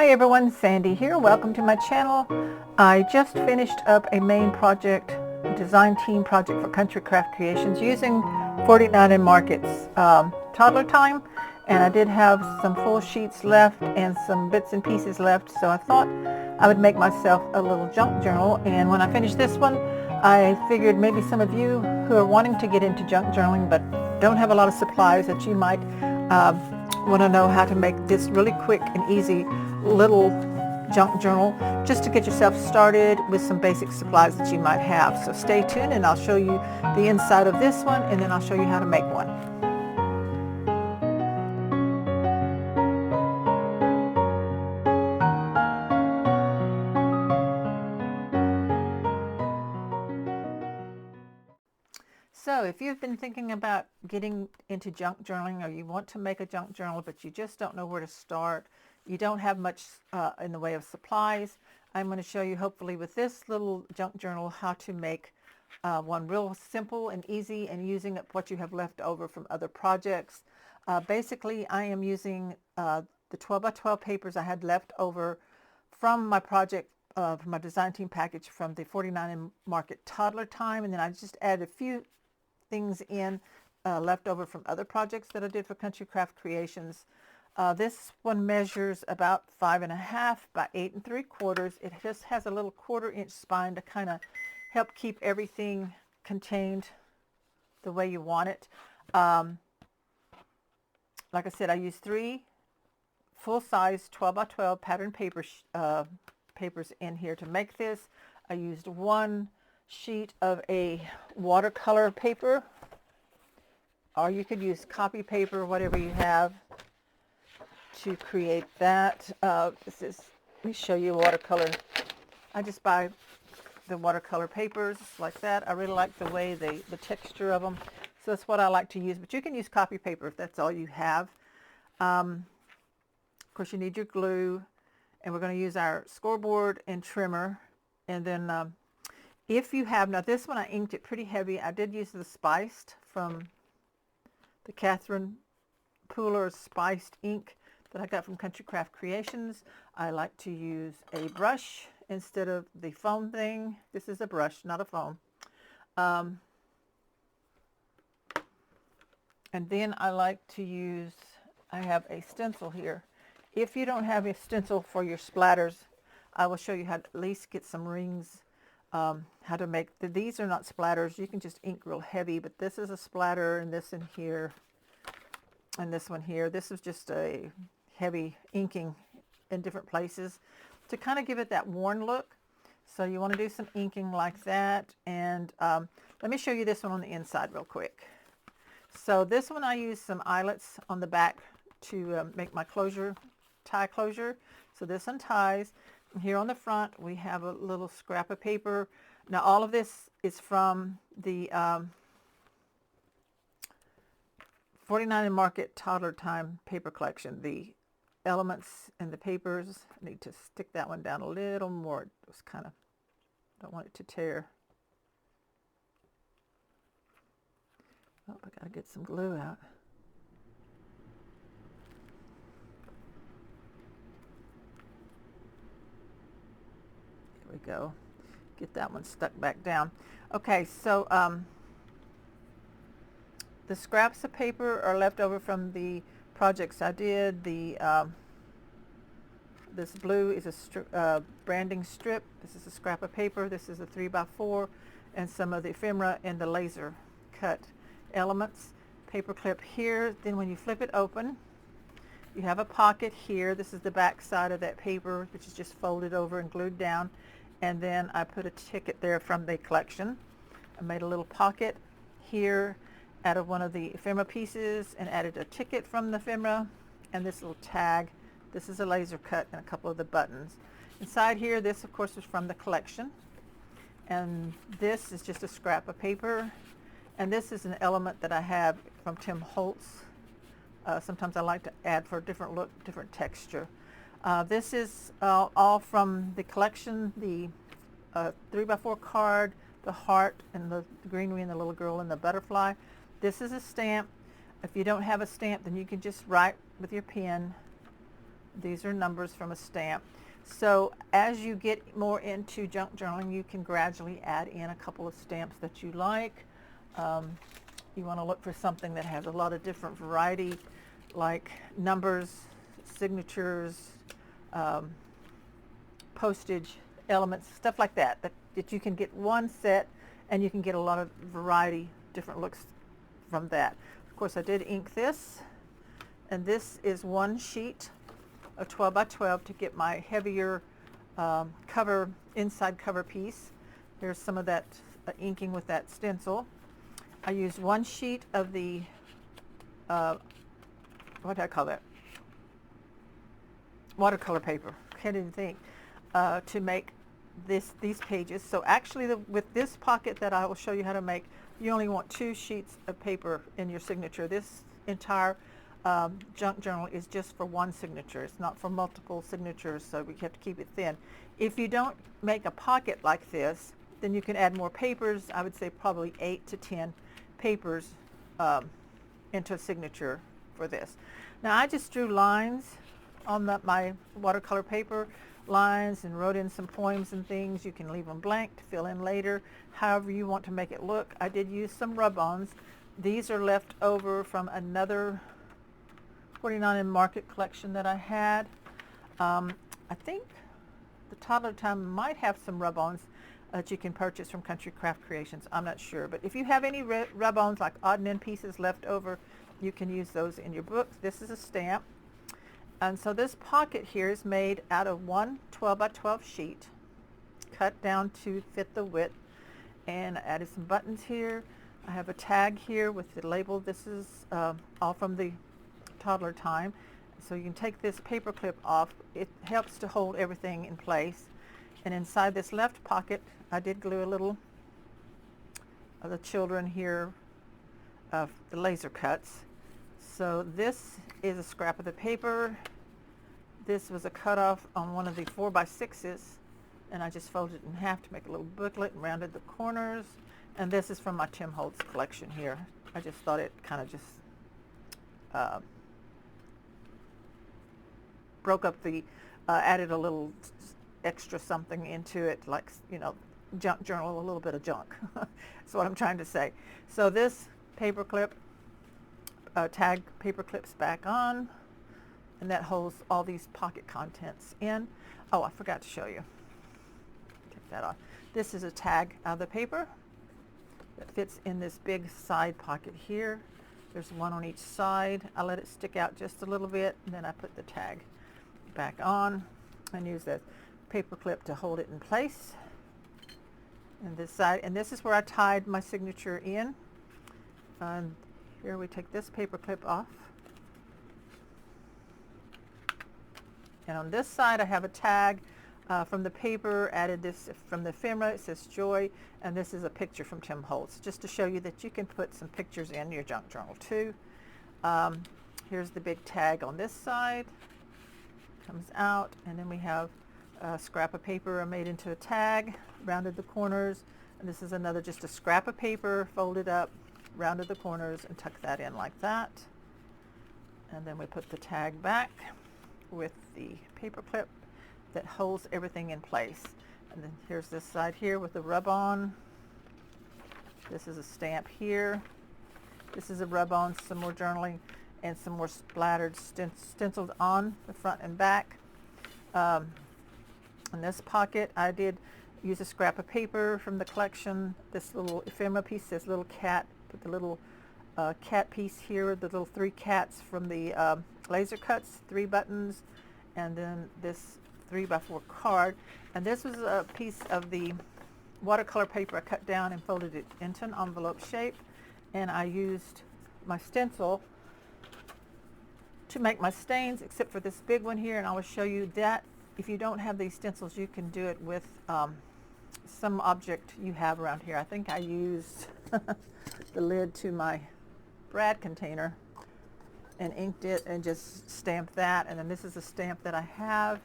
Hi everyone, Sandy here. Welcome to my channel. I just finished up a main project, design team project for Country Craft Creations using 49 and Market's Toddler Time, and I did have some full sheets left and some bits and pieces left, so I thought I would make myself a little junk journal. And when I finished this one, I figured maybe some of you who are wanting to get into junk journaling but don't have a lot of supplies, that you might want to know how to make this really quick and easy little junk journal just to get yourself started with some basic supplies that you might have. So stay tuned and I'll show you the inside of this one, and then I'll show you how to make one. So if you've been thinking about getting into junk journaling, or you want to make a junk journal but you just don't know where to start, you don't have much in the way of supplies, I'm going to show you, hopefully with this little junk journal, how to make one real simple and easy, and using what you have left over from other projects. Basically, I am using the 12 by 12 papers I had left over from my project, from my design team package from the 49 and Market Toddler Time, and then I just added a few things in left over from other projects that I did for Country Craft Creations. This one measures about 5.5 by 8 3/4. It just has a little 1/4 inch spine to kind of help keep everything contained the way you want it. Like I said, I used 3 full-size 12 by 12 pattern papers in here to make this. I used 1 sheet of a watercolor paper, or you could use copy paper, whatever you have, to create that. Let me show you watercolor. I just buy the watercolor papers like that. I really like the way the texture of them, so that's what I like to use, but you can use copy paper if that's all you have. Of course, you need your glue, and we're going to use our scoreboard and trimmer. And then if you have, now this one I inked it pretty heavy. I did use the spiced from the Catherine Pooler spiced ink that I got from Country Craft Creations. I like to use a brush instead of the foam thing. This is a brush, not a foam. And then I like to use, I have a stencil here. If you don't have a stencil for your splatters, I will show you how to at least get some rings, how to make, these are not splatters. You can just ink real heavy, but this is a splatter, and this in here, and this one here. This is just a heavy inking in different places to kind of give it that worn look. So you want to do some inking like that. And let me show you this one on the inside real quick. So this one I used some eyelets on the back to make my closure, tie closure. So this unties. And here on the front we have a little scrap of paper. Now all of this is from the 49 and Market Toddler Time paper collection. The elements and the papers, I need to stick that one down a little more. It was kind of, don't want it to tear. Oh, I gotta get some glue out. There we go. Get that one stuck back down. Okay, so the scraps of paper are left over from the projects I did. This blue is a branding strip. This is a scrap of paper. This is a 3 by 4, and some of the ephemera and the laser cut elements. Paper clip here. Then when you flip it open, you have a pocket here. This is the back side of that paper, which is just folded over and glued down. And then I put a ticket there from the collection. I made a little pocket here out of one of the ephemera pieces and added a ticket from the ephemera and this little tag. This is a laser cut and a couple of the buttons. Inside here, this of course is from the collection, and this is just a scrap of paper, and this is an element that I have from Tim Holtz. Sometimes I like to add for a different look, different texture. This is all from the collection, the 3 by 4 card, the heart and the greenery and the little girl and the butterfly. This is a stamp. If you don't have a stamp, then you can just write with your pen These are numbers from a stamp. So as you get more into junk journaling, you can gradually add in a couple of stamps that you like. You want to look for something that has a lot of different variety, like numbers, signatures, postage, elements, stuff like that, that you can get one set and you can get a lot of variety, different looks from that. Of course, I did ink this, and this is one sheet of 12 by 12 to get my heavier inside cover piece. Here's some of that inking with that stencil. I used one sheet of the, what do I call that? Watercolor paper. Can't even think. To make these pages. So actually with this pocket that I will show you how to make, you only want 2 sheets of paper in your signature. This entire junk journal is just for one signature. It's not for multiple signatures, so we have to keep it thin. If you don't make a pocket like this, then you can add more papers. I would say probably 8 to 10 papers into a signature for this. Now I just drew lines on my watercolor paper, lines, and wrote in some poems and things. You can leave them blank to fill in later, however you want to make it look. I did use some rub-ons. These are left over from another 49 in Market collection that I had. I think the Toddler Time might have some rub-ons that you can purchase from Country Craft Creations. I'm not sure, but if you have any rub-ons like odd and end pieces left over, you can use those in your books. This is a stamp. And so this pocket here is made out of one 12 by 12 sheet, cut down to fit the width, and I added some buttons here. I have a tag here with the label. This is all from the Toddler Time. So you can take this paper clip off. It helps to hold everything in place. And inside this left pocket, I did glue a little of the children here, the laser cuts. So this is a scrap of the paper. This was a cutoff on one of the 4x6s, and I just folded it in half to make a little booklet and rounded the corners. And this is from my Tim Holtz collection here. I just thought it kind of just broke up added a little extra something into it, like, you know, junk journal, a little bit of junk. That's what I'm trying to say. So this paper clip, tag paper clips back on, and that holds all these pocket contents in. Oh, I forgot to show you. Take that off. This is a tag out of the paper that fits in this big side pocket here. There's one on each side. I let it stick out just a little bit, and then I put the tag back on and use that paper clip to hold it in place. And this side, and this is where I tied my signature in. Here we take this paper clip off. And on this side I have a tag from the paper, added this from the ephemera. It says Joy, and this is a picture from Tim Holtz, just to show you that you can put some pictures in your junk journal too. Here's the big tag on this side. Comes out, and then we have a scrap of paper made into a tag, rounded the corners, and this is another, just a scrap of paper folded up, rounded the corners, and tuck that in like that. And then we put the tag back with the paper clip that holds everything in place. And then here's this side here with the rub-on. This is a stamp here. This is a rub-on, some more journaling, and some more splattered stenciled on the front and back. In this pocket, I did use a scrap of paper from the collection. This little ephemera piece says little cat. Put the little cat piece here, the little 3 cats from the laser cuts, 3 buttons, and then this 3x4 card. And this was a piece of the watercolor paper I cut down and folded it into an envelope shape, and I used my stencil to make my stains, except for this big one here, and I will show you that. If you don't have these stencils, you can do it with some object you have around here. I think I used the lid to my Brad container and inked it and just stamped that. And then this is a stamp that I have.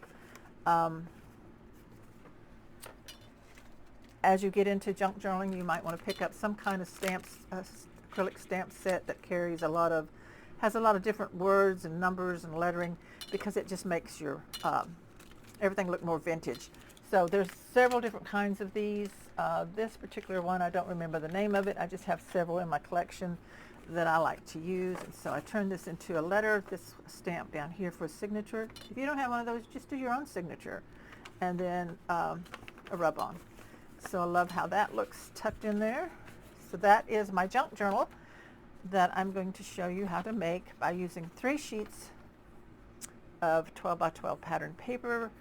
As you get into junk journaling, you might want to pick up some kind of stamps, acrylic stamp set that carries a lot of has a lot of different words and numbers and lettering because it just makes your everything look more vintage. So there's several different kinds of these. This particular one, I don't remember the name of it. I just have several in my collection that I like to use. And so I turned this into a letter, this stamp down here for a signature. If you don't have one of those, just do your own signature. And then a rub-on. So I love how that looks tucked in there. So that is my junk journal that I'm going to show you how to make by using 3 sheets of 12 by 12 pattern paper.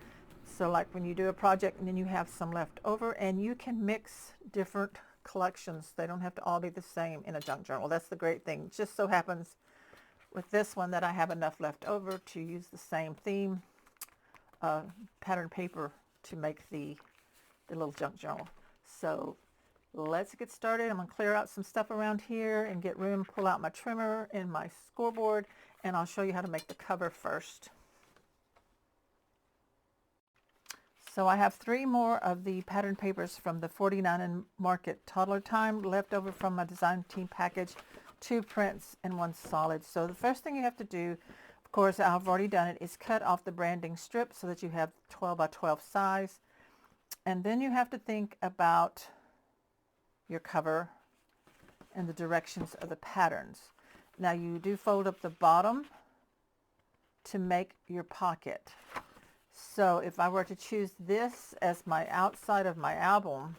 So like when you do a project and then you have some left over, and you can mix different collections. They don't have to all be the same in a junk journal. That's the great thing. It just so happens with this one that I have enough left over to use the same theme pattern paper to make the little junk journal. So let's get started. I'm going to clear out some stuff around here and get room, pull out my trimmer and my scoreboard, and I'll show you how to make the cover first. So I have 3 more of the pattern papers from the 49 and Market Toddler Time left over from my design team package, 2 prints and 1 solid. So the first thing you have to do, of course I've already done it, is cut off the branding strip so that you have 12 by 12 size. And then you have to think about your cover and the directions of the patterns. Now you do fold up the bottom to make your pocket. So if I were to choose this as my outside of my album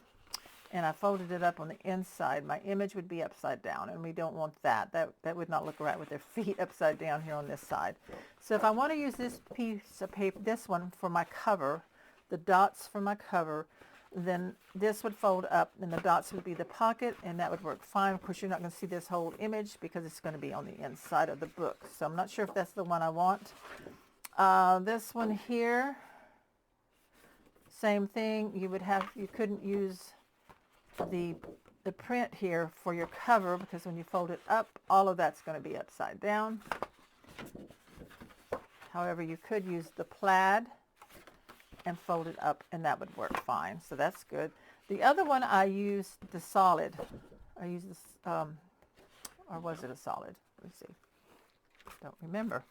and I folded it up on the inside, my image would be upside down, and we don't want that. That would not look right with their feet upside down here on this side. So if I want to use this piece of paper, this one for my cover, the dots for my cover, then this would fold up and the dots would be the pocket, and that would work fine. Of course, you're not going to see this whole image because it's going to be on the inside of the book. So I'm not sure if that's the one I want. This one here, same thing. You couldn't use the print here for your cover because when you fold it up, all of that's going to be upside down. However, you could use the plaid and fold it up, and that would work fine. So that's good. The other one I used the solid. I used this, or was it a solid? Let's see. Don't remember.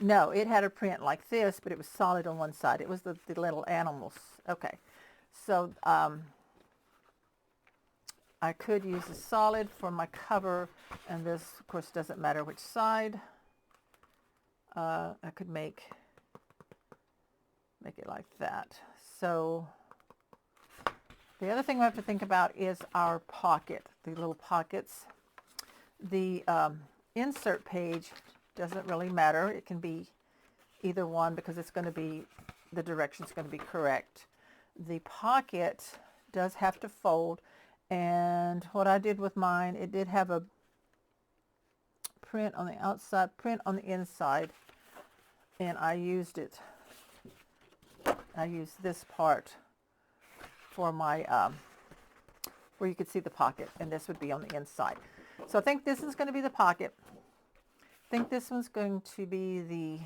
No, it had a print like this, but it was solid on one side. It was the little animals. Okay. So I could use a solid for my cover, and this, of course, doesn't matter which side. I could make it like that. So the other thing we have to think about is our pocket, the little pockets. The insert page doesn't really matter. It can be either one because it's going to be, the direction's going to be correct. The pocket does have to fold, and what I did with mine, it did have a print on the outside, print on the inside, and I used it. I used this part for my, where you could see the pocket, and this would be on the inside. So I think this is going to be the pocket. I think this one's going to be the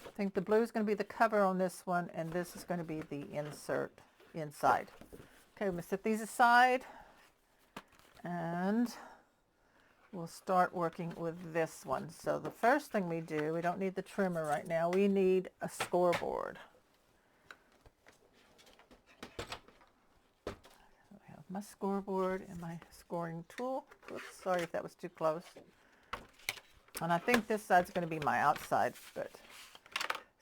I think the blue is going to be the cover on this one, and this is going to be the insert inside. Okay, I'm going to set these aside, and we'll start working with this one. So the first thing we do, we don't need the trimmer right now, we need a scoreboard. I have my scoreboard and my scoring tool. Oops, sorry if that was too close. And I think this side's going to be my outside. But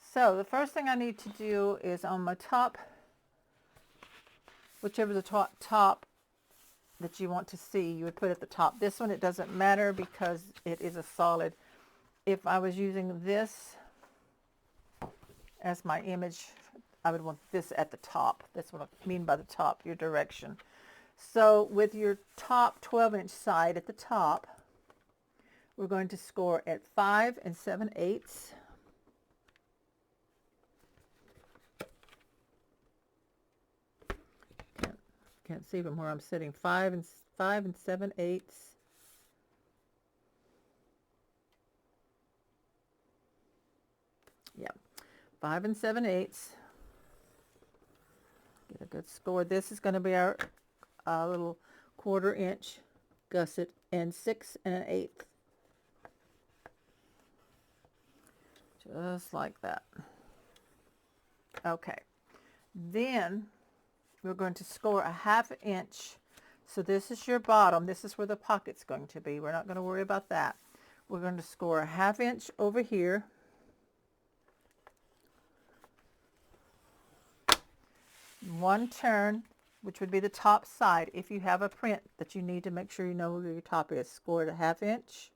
so the first thing I need to do is on my top, whichever the top that you want to see, you would put at the top. This one, it doesn't matter because it is a solid. If I was using this as my image, I would want this at the top. That's what I mean by the top, your direction. So with your top 12-inch side at the top, we're going to score at 5 7/8. Can't see from where I'm sitting. 5 7/8. Yeah, 5 7/8. Get a good score. This is going to be our little 1/4 inch gusset and 6 1/8. Just like that. Okay. Then we're going to score a 1/2 inch. So this is your bottom. This is where the pocket's going to be. We're not going to worry about that. We're going to score a 1/2 inch over here. One turn, which would be the top side. If you have a print that you need to make sure you know where your top is, score it a 1/2 inch.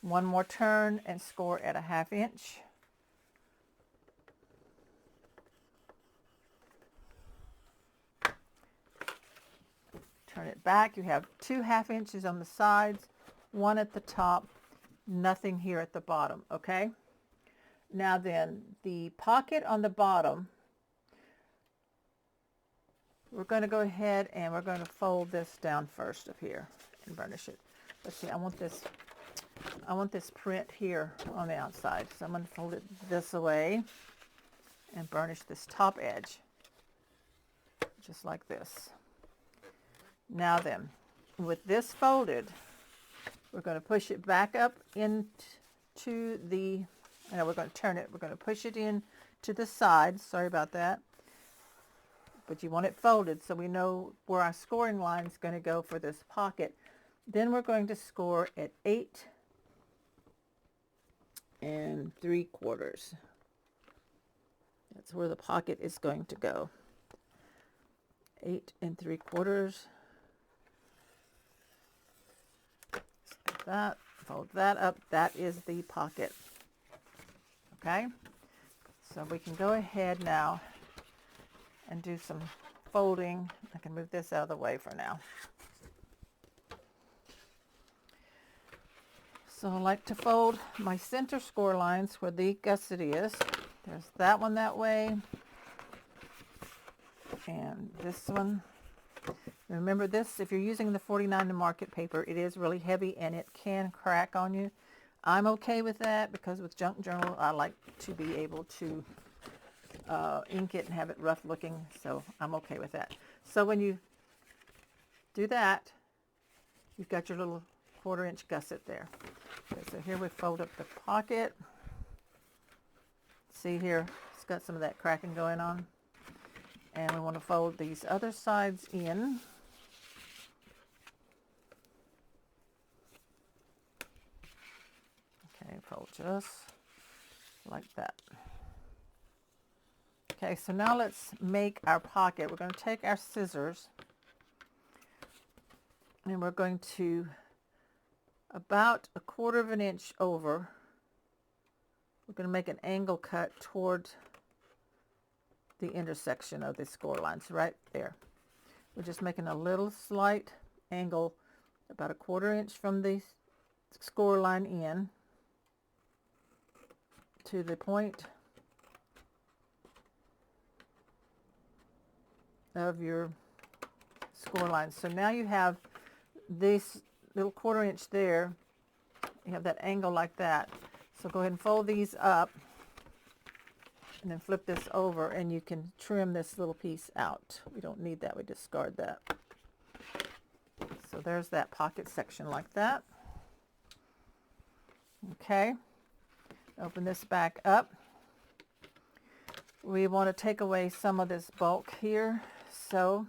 One more turn and score at a 1/2 inch. Turn it back. You have 2 1/2 inches on the sides, 1 at the top, nothing here at the bottom, okay? Now then, the pocket on the bottom, we're going to go ahead and we're going to fold this down first up here and burnish it. Let's see, I want this print here on the outside. So I'm going to fold it this way and burnish this top edge, just like this. Now then, with this folded, we're going to push it back up into the, we're going to turn it, we're going to push it in to the side. Sorry about that. But you want it folded so we know where our scoring line is going to go for this pocket. Then we're going to score at 8 3/4. That's where the pocket is going to go. 8 3/4. Like that. Fold that up. That is the pocket. Okay? So we can go ahead now and do some folding. I can move this out of the way for now. So I like to fold my center score lines where the gusset is. There's that one that way. And this one. Remember this, if you're using the 49 to market paper, it is really heavy and it can crack on you. I'm okay with that because with junk journal, I like to be able to ink it and have it rough looking. So I'm okay with that. So when you do that, you've got your little 1/4 inch gusset there. Okay, so here we fold up the pocket. See here, it's got some of that cracking going on. And we want to fold these other sides in. Okay, fold just like that. Okay, so now let's make our pocket. We're going to take our scissors and we're going to, about 1/4 inch over, we're going to make an angle cut toward the intersection of the score lines right there. We're just making a little slight angle about 1/4 inch from the score line in to the point of your score line. So now you have this little 1/4 inch there. You have that angle like that. So go ahead and fold these up and then flip this over and you can trim this little piece out. We don't need that, we discard that. So there's that pocket section like that. Okay, open this back up. We want to take away some of this bulk here, so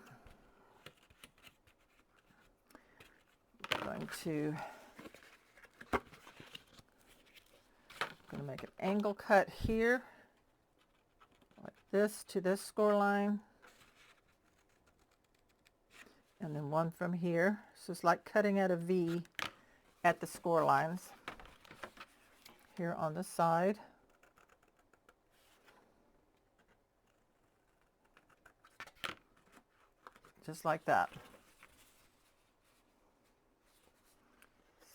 I'm going to make an angle cut here like this to this score line, and then one from here. So it's like cutting out a V at the score lines here on the side. Just like that.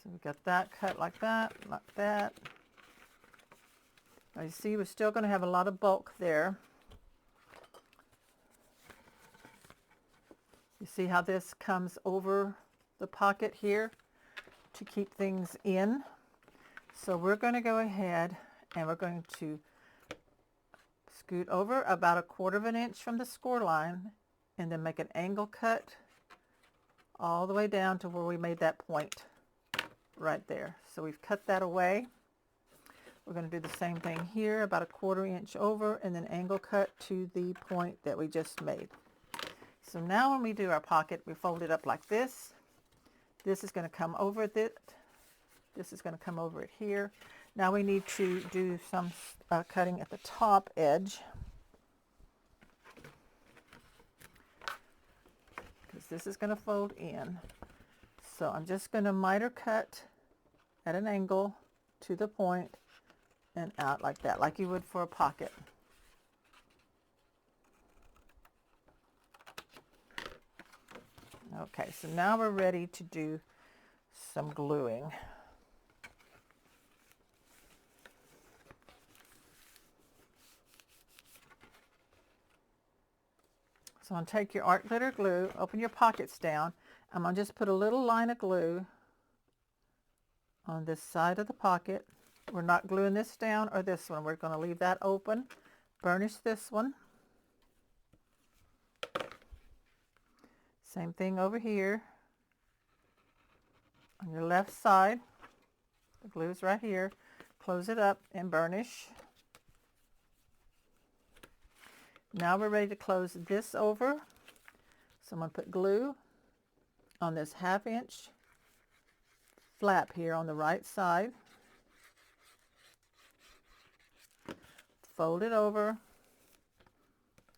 So we got that cut like that, like that. Now you see we're still going to have a lot of bulk there. You see how this comes over the pocket here to keep things in. So we're going to go ahead and we're going to Scoot over about 1/4 inch from the score line and then make an angle cut all the way down to where we made that point right there. So we've cut that away. We're going to do the same thing here, about 1/4 inch over, and then angle cut to the point that we just made. So now when we do our pocket, we fold it up like this. This is going to come over it. This is going to come over it here. Now we need to do some cutting at the top edge, because this is going to fold in. So I'm just going to miter cut at an angle to the point and out like that, like you would for a pocket. Okay, so now we're ready to do some gluing. So I'm going to take your art glitter glue, open your pockets down. I'm going to just put a little line of glue on this side of the pocket. We're not gluing this down or this one. We're going to leave that open. Burnish this one. Same thing over here. On your left side, the glue's right here. Close it up and burnish. Now we're ready to close this over. So I'm going to put glue on this 1/2 inch flap here on the right side. Fold it over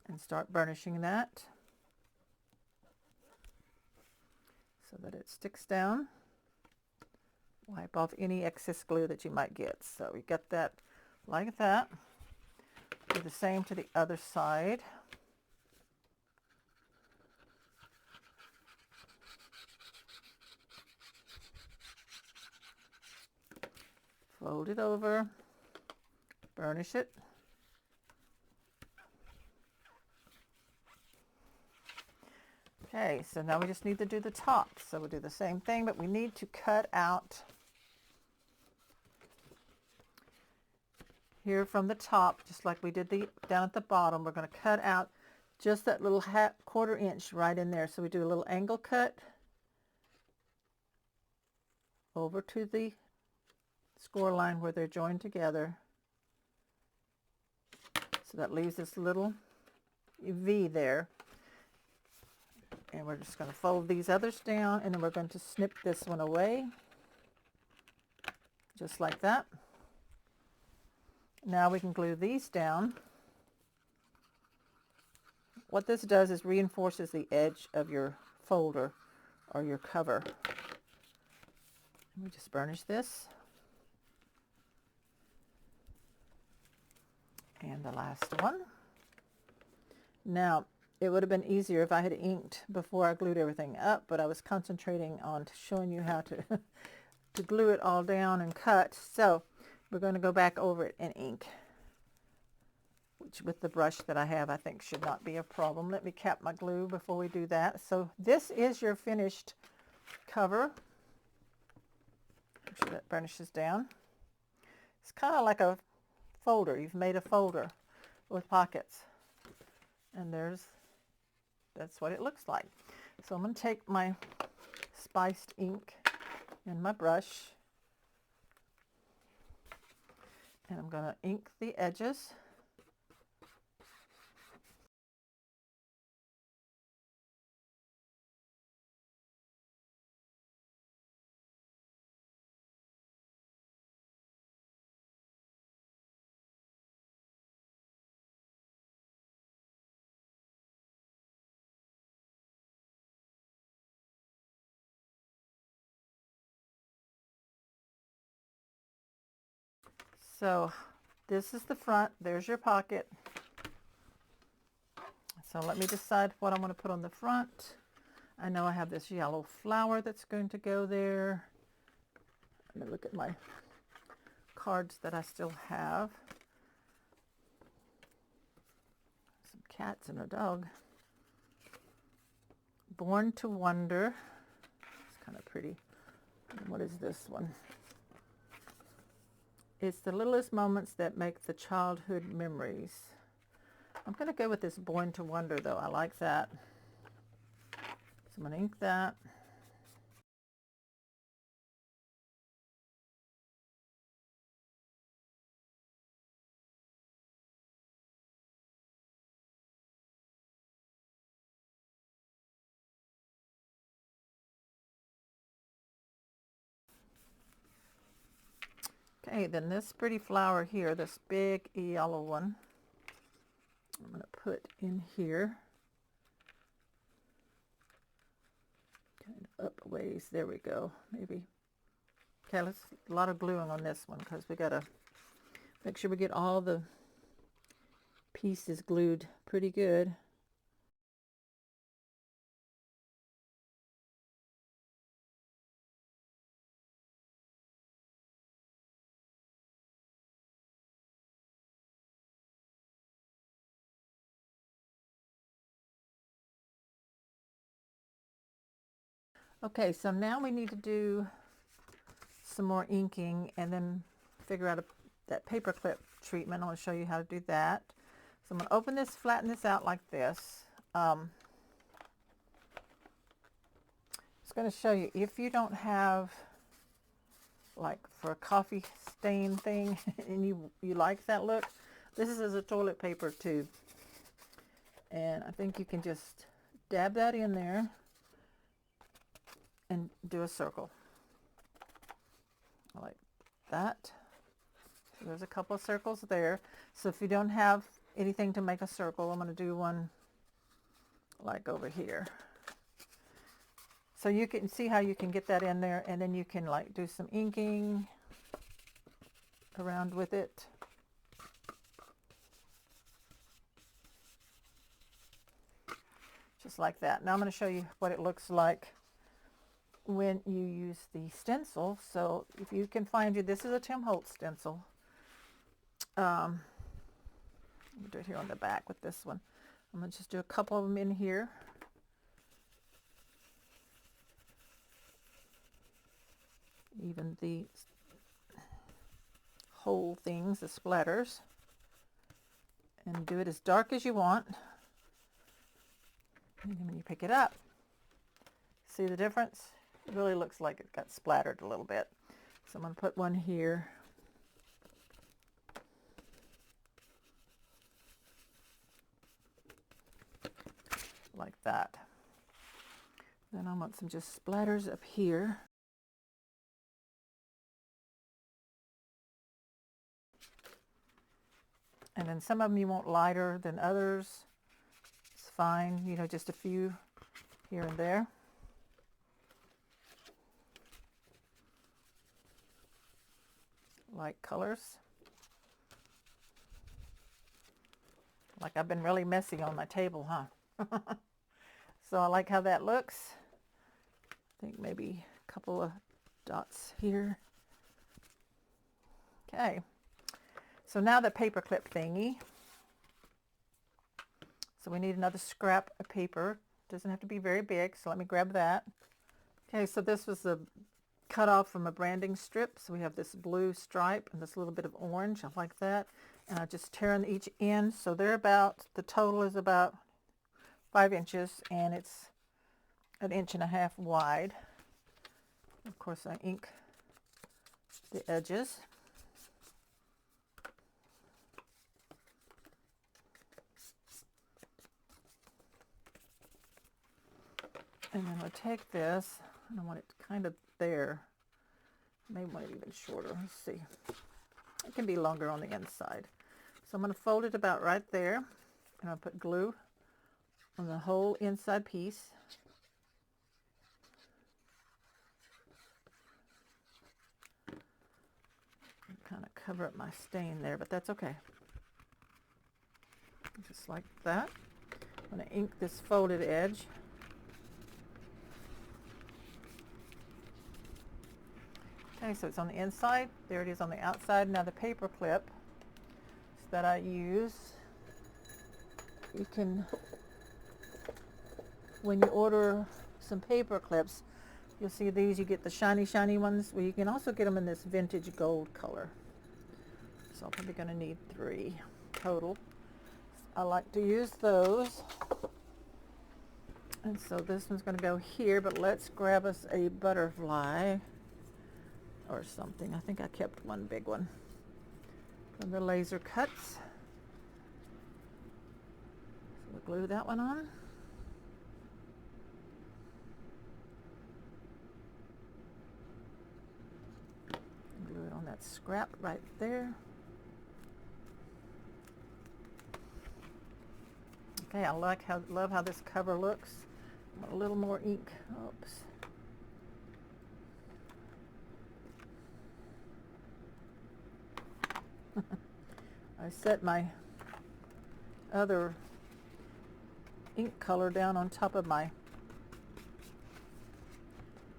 and start burnishing that so that it sticks down. Wipe off any excess glue that you might get. So we got that like that. Do the same to the other side. Fold it over, burnish it. Okay, so now we just need to do the top. So we'll do the same thing, but we need to cut out here from the top, just like we did down at the bottom. We're going to cut out just that little 1/4 inch right in there. So we do a little angle cut over to the score line where they're joined together. So that leaves this little V there. And we're just going to fold these others down, and then we're going to snip this one away, just like that. Now we can glue these down. What this does is reinforces the edge of your folder or your cover. We just burnish this. And the last one. Now, it would have been easier if I had inked before I glued everything up, but I was concentrating on showing you how to, to glue it all down and cut. So we're going to go back over it and ink, which with the brush that I have, I think should not be a problem. Let me cap my glue before we do that. So this is your finished cover. Make sure that burnishes down. It's kind of like a folder. You've made a folder with pockets. And that's what it looks like. So I'm going to take my spiced ink and my brush, and I'm going to ink the edges. So this is the front. There's your pocket. So let me decide what I'm going to put on the front. I know I have this yellow flower that's going to go there. Let me look at my cards that I still have. Some cats and a dog. Born to Wonder. It's kind of pretty. And what is this one? It's the littlest moments that make the childhood memories. I'm going to go with this Born to Wonder though. I like that. So I'm going to ink that. Okay, then this pretty flower here, this big yellow one, I'm going to put in here. Kind of up a ways. There we go. Maybe. Okay, let's a lot of gluing on this one because we got to make sure we get all the pieces glued pretty good. Okay, so now we need to do some more inking and then figure out that paper clip treatment. I want to show you how to do that. So I'm going to open this, flatten this out like this. It's going to show you if you don't have, like for a coffee stain thing and you like that look, this is as a toilet paper tube. And I think you can just dab that in there and do a circle like that. So there's a couple of circles there. So if you don't have anything to make a circle, I'm going to do one like over here. So you can see how you can get that in there, and then you can like do some inking around with it. Just like that. Now I'm going to show you what it looks like when you use the stencil. So if you can find you, this is a Tim Holtz stencil. Let me do it here on the back with this one. I'm going to just do a couple of them in here. Even the whole things, the splatters. And do it as dark as you want. And then when you pick it up, see the difference? It really looks like it got splattered a little bit. So I'm going to put one here. Like that. Then I want some just splatters up here. And then some of them you want lighter than others. It's fine, you know, just a few here and there. Light colors. Like I've been really messy on my table, huh? So I like how that looks. I think maybe a couple of dots here. Okay. So now the paper clip thingy. So we need another scrap of paper. Doesn't have to be very big, so let me grab that. Okay, so this was a cut off from a branding strip. So we have this blue stripe and this little bit of orange. I like that. And I just tear in each end. So they're about, the total is about 5 inches, and it's 1.5 inches wide. Of course, I ink the edges. And then I'll take this, and I want it kind of there. Maybe want it even shorter. Let's see. It can be longer on the inside. So I'm going to fold it about right there, and I'll put glue on the whole inside piece. Kind of cover up my stain there, but that's okay. Just like that. I'm going to ink this folded edge. Okay, so it's on the inside. There it is on the outside. Now the paper clip that I use, you can, when you order some paper clips, you'll see these, you get the shiny ones. Well, you can also get them in this vintage gold color. So I'm probably going to need 3 total. I like to use those. And so this one's going to go here, but let's grab us a butterfly or something. I think I kept one big one from the laser cuts. So we'll glue that one on. Glue it on that scrap right there. Okay, I love how this cover looks. A little more ink. Oops. I set my other ink color down on top of my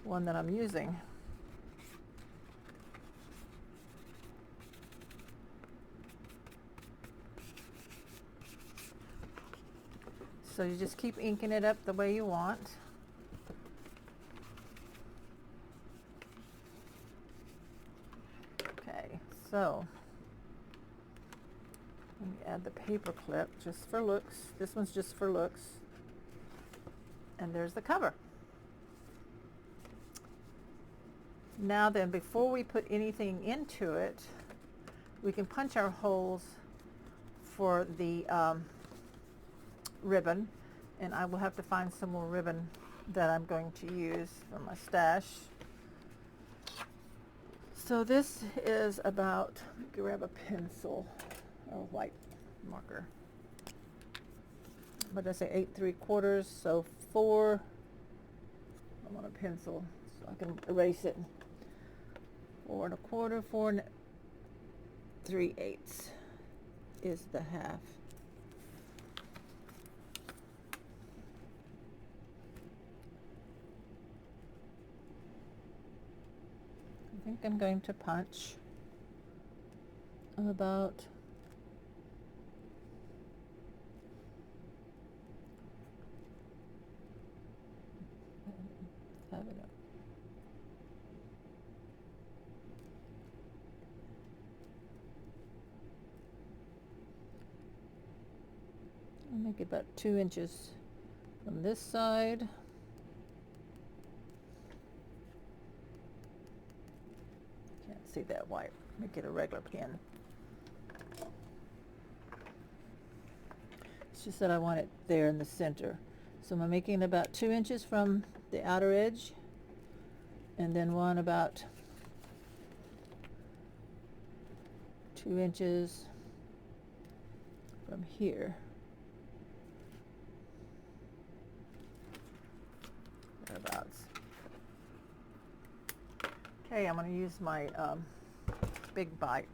one that I'm using. So you just keep inking it up the way you want. Okay, so let me add the paper clip just for looks. This one's just for looks. And there's the cover. Now then, before we put anything into it, we can punch our holes for the ribbon, and I will have to find some more ribbon that I'm going to use from my stash. So this is about, grab a pencil or white marker. What did I say, 8 3/4, so 4, I want a pencil so I can erase it. 4 1/4, 4 3/8 is the half. I think I'm going to punch about have it up. I'll make it about 2 inches from this side. Can't see that white. Make it a regular pen. It's just that I want it there in the center. So I'm making about 2 inches from the outer edge, and then one about 2 inches from here. Thereabouts. Okay, I'm going to use my big bite.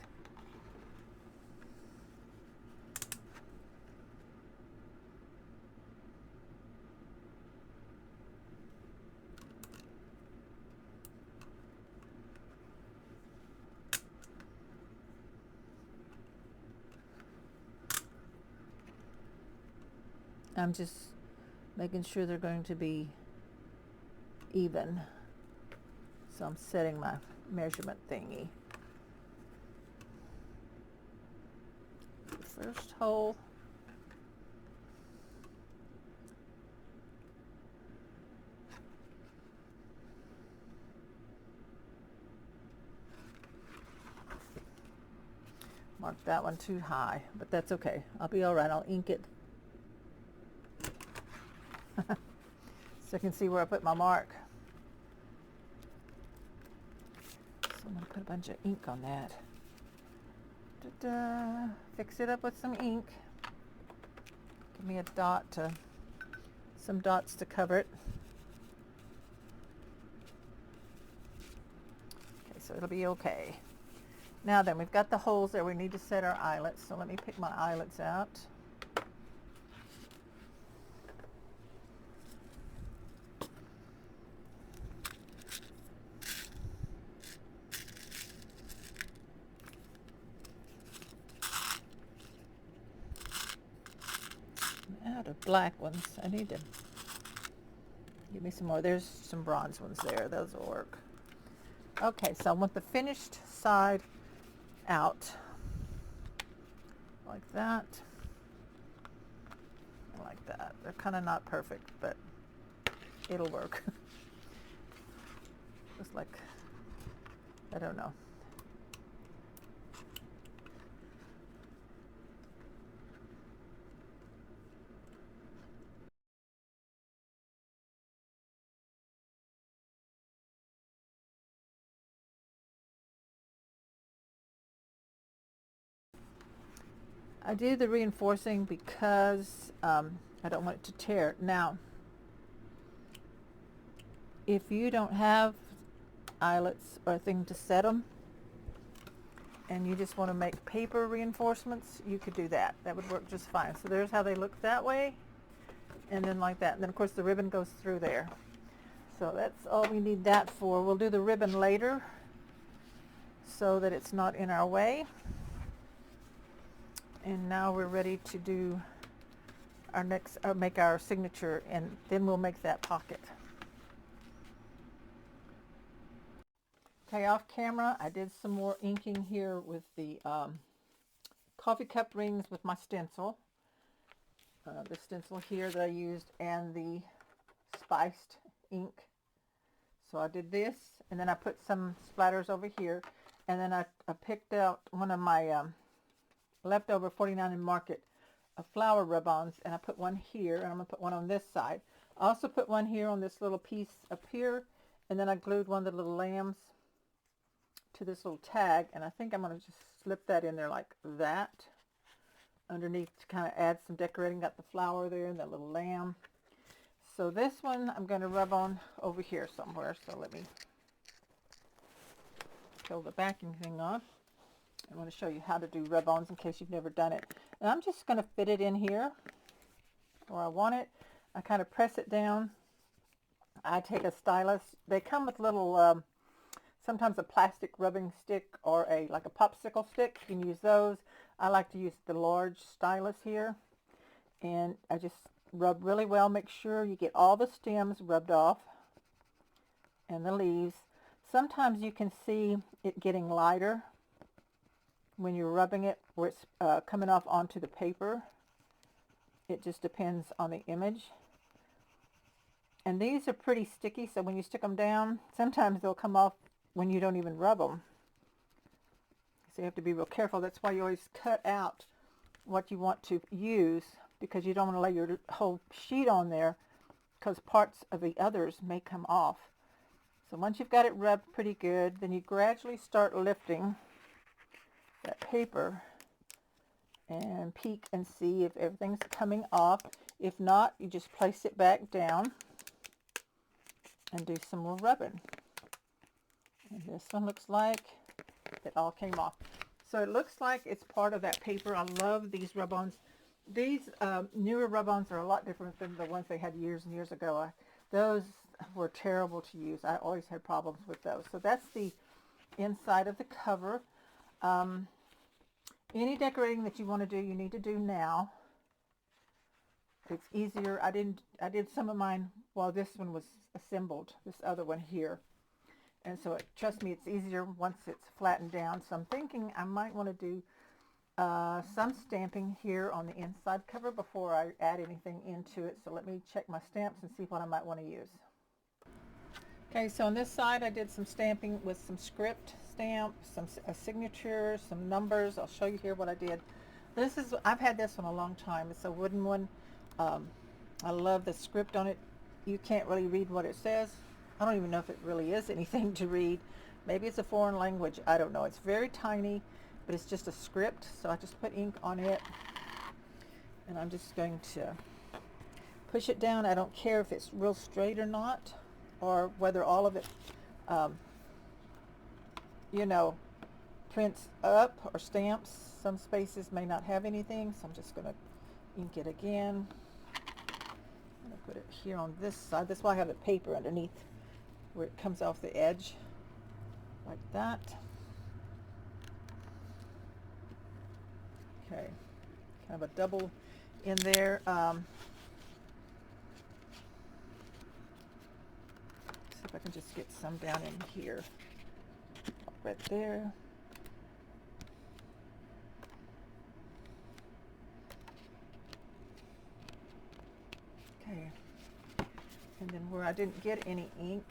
I'm just making sure they're going to be even. So I'm setting my measurement thingy. The first hole. Mark that one too high, but that's okay. I'll be all right. I'll ink it. So I can see where I put my mark. So I'm going to put a bunch of ink on that. Ta-da. Fix it up with some ink. Give me a dot to, some dots to cover it. Okay, so it'll be okay. Now then, we've got the holes there. We need to set our eyelets. So let me pick my eyelets out. Out of black ones. I need to give me some more. There's some bronze ones there. Those will work. Okay, so I want the finished side out like that. like that. They're kind of not perfect, but it'll work. Just like, I don't know. I do the reinforcing because I don't want it to tear. Now, if you don't have eyelets or a thing to set them, and you just want to make paper reinforcements, you could do that. That would work just fine. So there's how they look that way, and then like that. And then of course the ribbon goes through there. So that's all we need that for. We'll do the ribbon later so that it's not in our way. And now we're ready to do our next, make our signature, and then we'll make that pocket. Okay, off camera, I did some more inking here with the coffee cup rings with my stencil. The stencil here that I used, and the spiced ink. So I did this, and then I put some splatters over here, and then I picked out one of my leftover 49 in Market flower rub-ons, and I put one here, and I'm going to put one on this side. I also put one here on this little piece up here, and then I glued one of the little lambs to this little tag, and I think I'm going to just slip that in there like that underneath to kind of add some decorating. Got the flower there and that little lamb. So this one I'm going to rub on over here somewhere. So let me peel the backing thing off. I want to show you how to do rub-ons in case you've never done it. And I'm just going to fit it in here where I want it. I kind of press it down. I take a stylus. They come with little sometimes a plastic rubbing stick or like a popsicle stick. You can use those. I like to use the large stylus here, and I just rub really well. Make sure you get all the stems rubbed off and the leaves. Sometimes you can see it getting lighter when you're rubbing it, where it's coming off onto the paper. It just depends on the image. And these are pretty sticky, so when you stick them down, sometimes they'll come off when you don't even rub them. So you have to be real careful. That's why you always cut out what you want to use, because you don't want to lay your whole sheet on there, because parts of the others may come off. So once you've got it rubbed pretty good, then you gradually start lifting that paper and peek and see if everything's coming off. If not, you just place it back down and do some more rubbing. And this one looks like it all came off. So it looks like it's part of that paper. I love these rub-ons. These newer rub-ons are a lot different than the ones they had years and years ago. Those were terrible to use. I always had problems with those. So that's the inside of the cover. Any decorating that you want to do, you need to do now. It's easier. I did some of mine while this one was assembled, this other one here. And so trust me, it's easier once it's flattened down. So I'm thinking I might want to do some stamping here on the inside cover before I add anything into it. So let me check my stamps and see what I might want to use. Okay, so on this side I did some stamping with some script stamps, some signatures, some numbers. I'll show you here what I did. I've had this one a long time. It's a wooden one. I love the script on it. You can't really read what it says. I don't even know if it really is anything to read. Maybe it's a foreign language. I don't know. It's very tiny, but it's just a script. So I just put ink on it, and I'm just going to push it down. I don't care if it's real straight or not, or whether all of it, you know, prints up or stamps. Some spaces may not have anything, so I'm just going to ink it again. I'm going to put it here on this side. That's why I have the paper underneath, where it comes off the edge like that. Okay, kind of a double in there. See if I can just get some down in here, right there. Okay, and then where I didn't get any ink,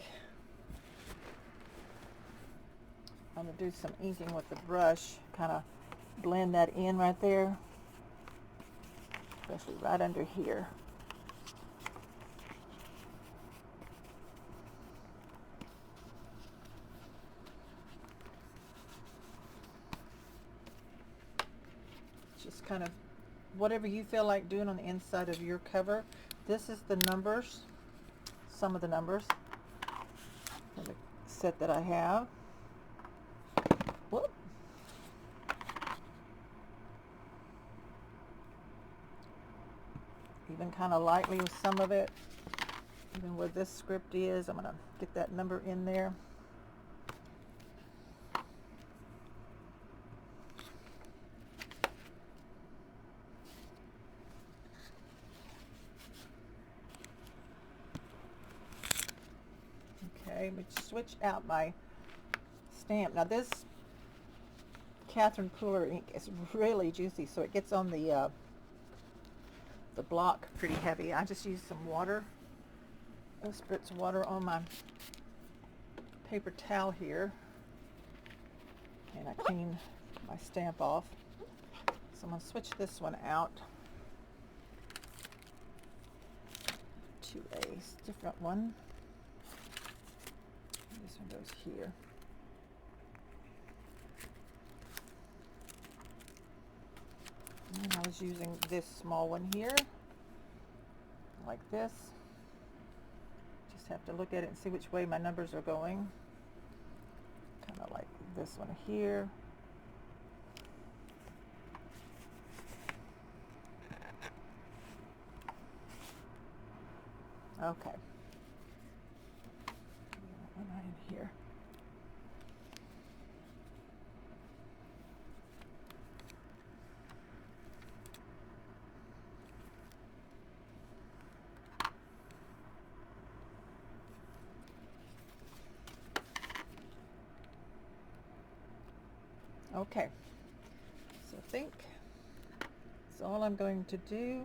I'm going to do some inking with the brush, kind of blend that in right there, especially right under here. Just kind of whatever you feel like doing on the inside of your cover. This is the numbers, some of the numbers for the set that I have. Whoop. Even kind of lightly with some of it, even where this script is, I'm going to get that number in there. Okay, let me switch out my stamp. Now this Catherine Pooler ink is really juicy, so it gets on the block pretty heavy. I just use some water. I'll spritz water on my paper towel here, and I clean my stamp off. So I'm going to switch this one out to a different one. This one goes here. And I was using this small one here, like this. Just have to look at it and see which way my numbers are going. Kind of like this one here. Okay. One right in here. Okay, so I think that's all I'm going to do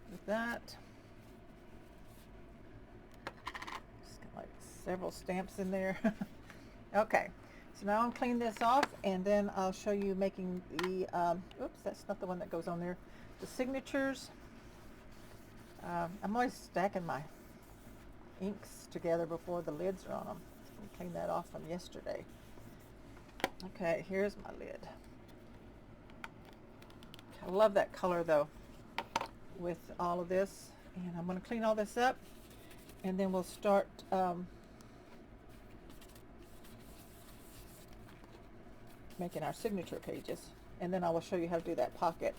with that. Just got like several stamps in there. Okay, so now I'll clean this off, and then I'll show you making the, oops, that's not the one that goes on there, the signatures. I'm always stacking my inks together before the lids are on them. I'll clean that off from yesterday. Okay, here's my lid. I love that color though with all of this, and I'm going to clean all this up, and then we'll start making our signature pages, and then I will show you how to do that pocket,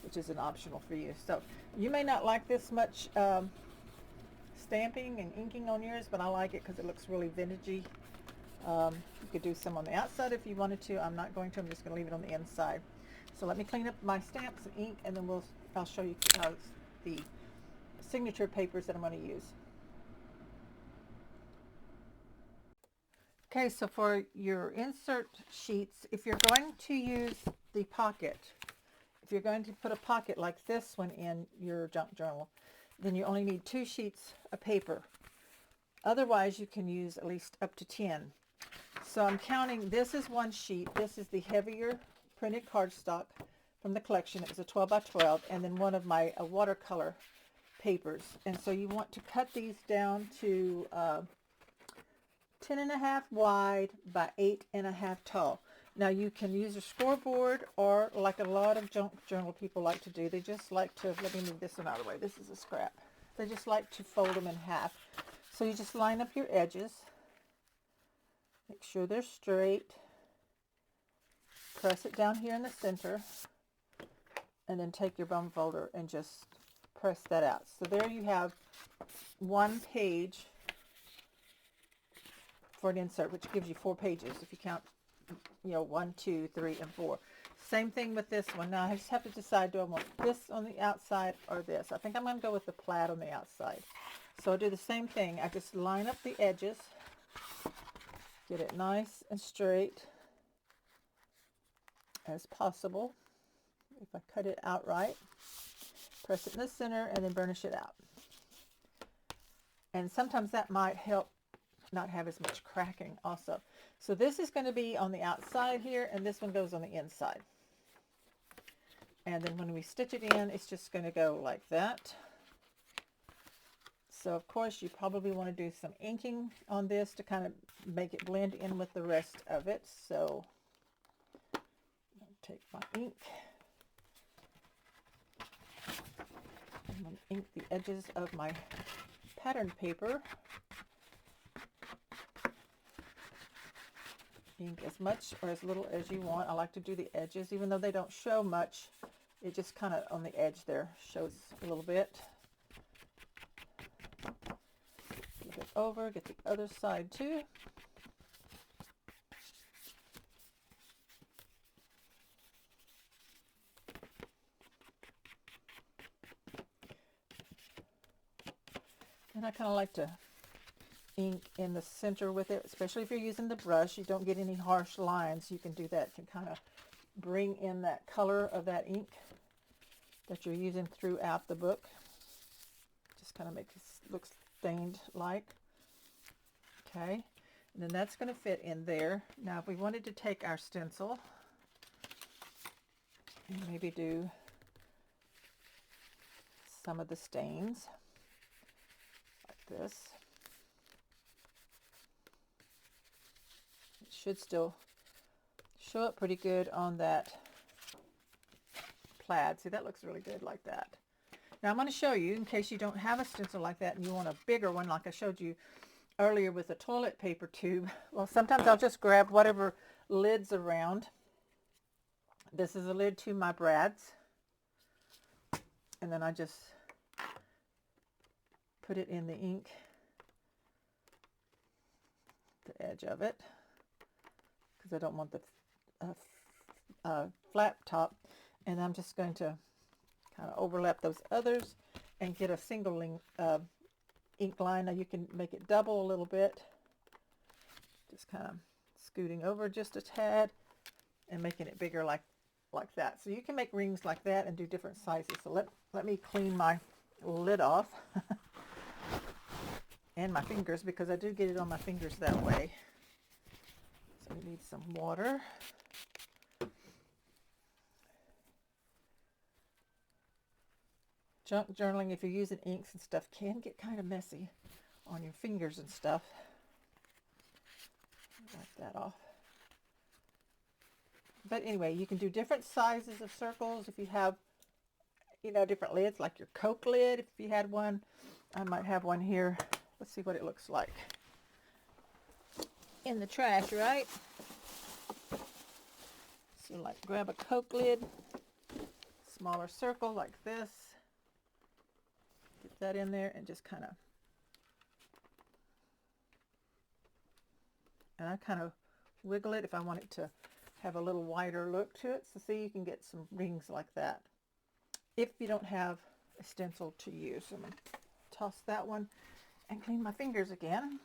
which is an optional for you. So you may not like this much stamping and inking on yours, but I like it because it looks really vintagey. You could do some on the outside if you wanted to. I'm not going to. I'm just going to leave it on the inside. So let me clean up my stamps and ink, and then I'll show you the signature papers that I'm going to use. Okay, so for your insert sheets, if you're going to use the pocket, if you're going to put a pocket like this one in your junk journal, then you only need 2 sheets of paper. Otherwise, you can use at least up to 10. So I'm counting, this is 1 sheet. This is the heavier printed cardstock from the collection. It was a 12 by 12, and then one of my watercolor papers. And so you want to cut these down to 10.5 wide by 8.5 tall. Now you can use a scoreboard, or like a lot of junk journal people like to do, they just like to, let me move this one out of the way, this is a scrap. They just like to fold them in half. So you just line up your edges, make sure they're straight, press it down here in the center, and then take your bum folder and just press that out. So there you have 1 page for an insert, which gives you 4 pages if you count, 1, 2, 3, and 4. Same thing with this one. Now I just have to decide, do I want this on the outside or this? I think I'm going to go with the plaid on the outside. So I'll do the same thing. I just line up the edges, get it nice and straight as possible. If I cut it out right, Press it in the center and then burnish it out. And sometimes that might help not have as much cracking also. So this is going to be on the outside here, and this one goes on the inside. And then when we stitch it in, it's just going to go like that. So of course you probably want to do some inking on this to kind of make it blend in with the rest of it. So I'll take my ink. I'm going to ink the edges of my pattern paper. Ink as much or as little as you want. I like to do the edges, even though they don't show much. It just kind of on the edge there shows a little bit. Flip it over, get the other side too. And I kind of like to ink in the center with it, especially if you're using the brush. You don't get any harsh lines. You can do that to kind of bring in that color of that ink that you're using throughout the book. Just kind of make it look stained like. Okay, and then that's going to fit in there. Now if we wanted to take our stencil and maybe do some of the stains like this. It should still show up pretty good on that plaid. See, that looks really good like that. Now I'm going to show you, in case you don't have a stencil like that and you want a bigger one like I showed you earlier with the toilet paper tube. Well, sometimes I'll just grab whatever lid's around. This is a lid to my brads. And then I just put it in the ink, the edge of it, because I don't want the flat top. And I'm just going to kind of overlap those others and get a single ink line. Now you can make it double a little bit, just kind of scooting over just a tad and making it bigger like that. So you can make rings like that and do different sizes. So let me clean my lid off and my fingers, because I do get it on my fingers that way. So we need some water. Junk journaling, if you're using inks and stuff, can get kind of messy on your fingers and stuff. Wipe that off. But anyway, you can do different sizes of circles if you have, you know, different lids, like your Coke lid. If you had one, I might have one here. Let's see what it looks like in the trash, right? So like grab a Coke lid, smaller circle like this. Get that in there and just kind of, and I kind of wiggle it if I want it to have a little wider look to it. So see, you can get some rings like that if you don't have a stencil to use. I'm going to toss that one and clean my fingers again.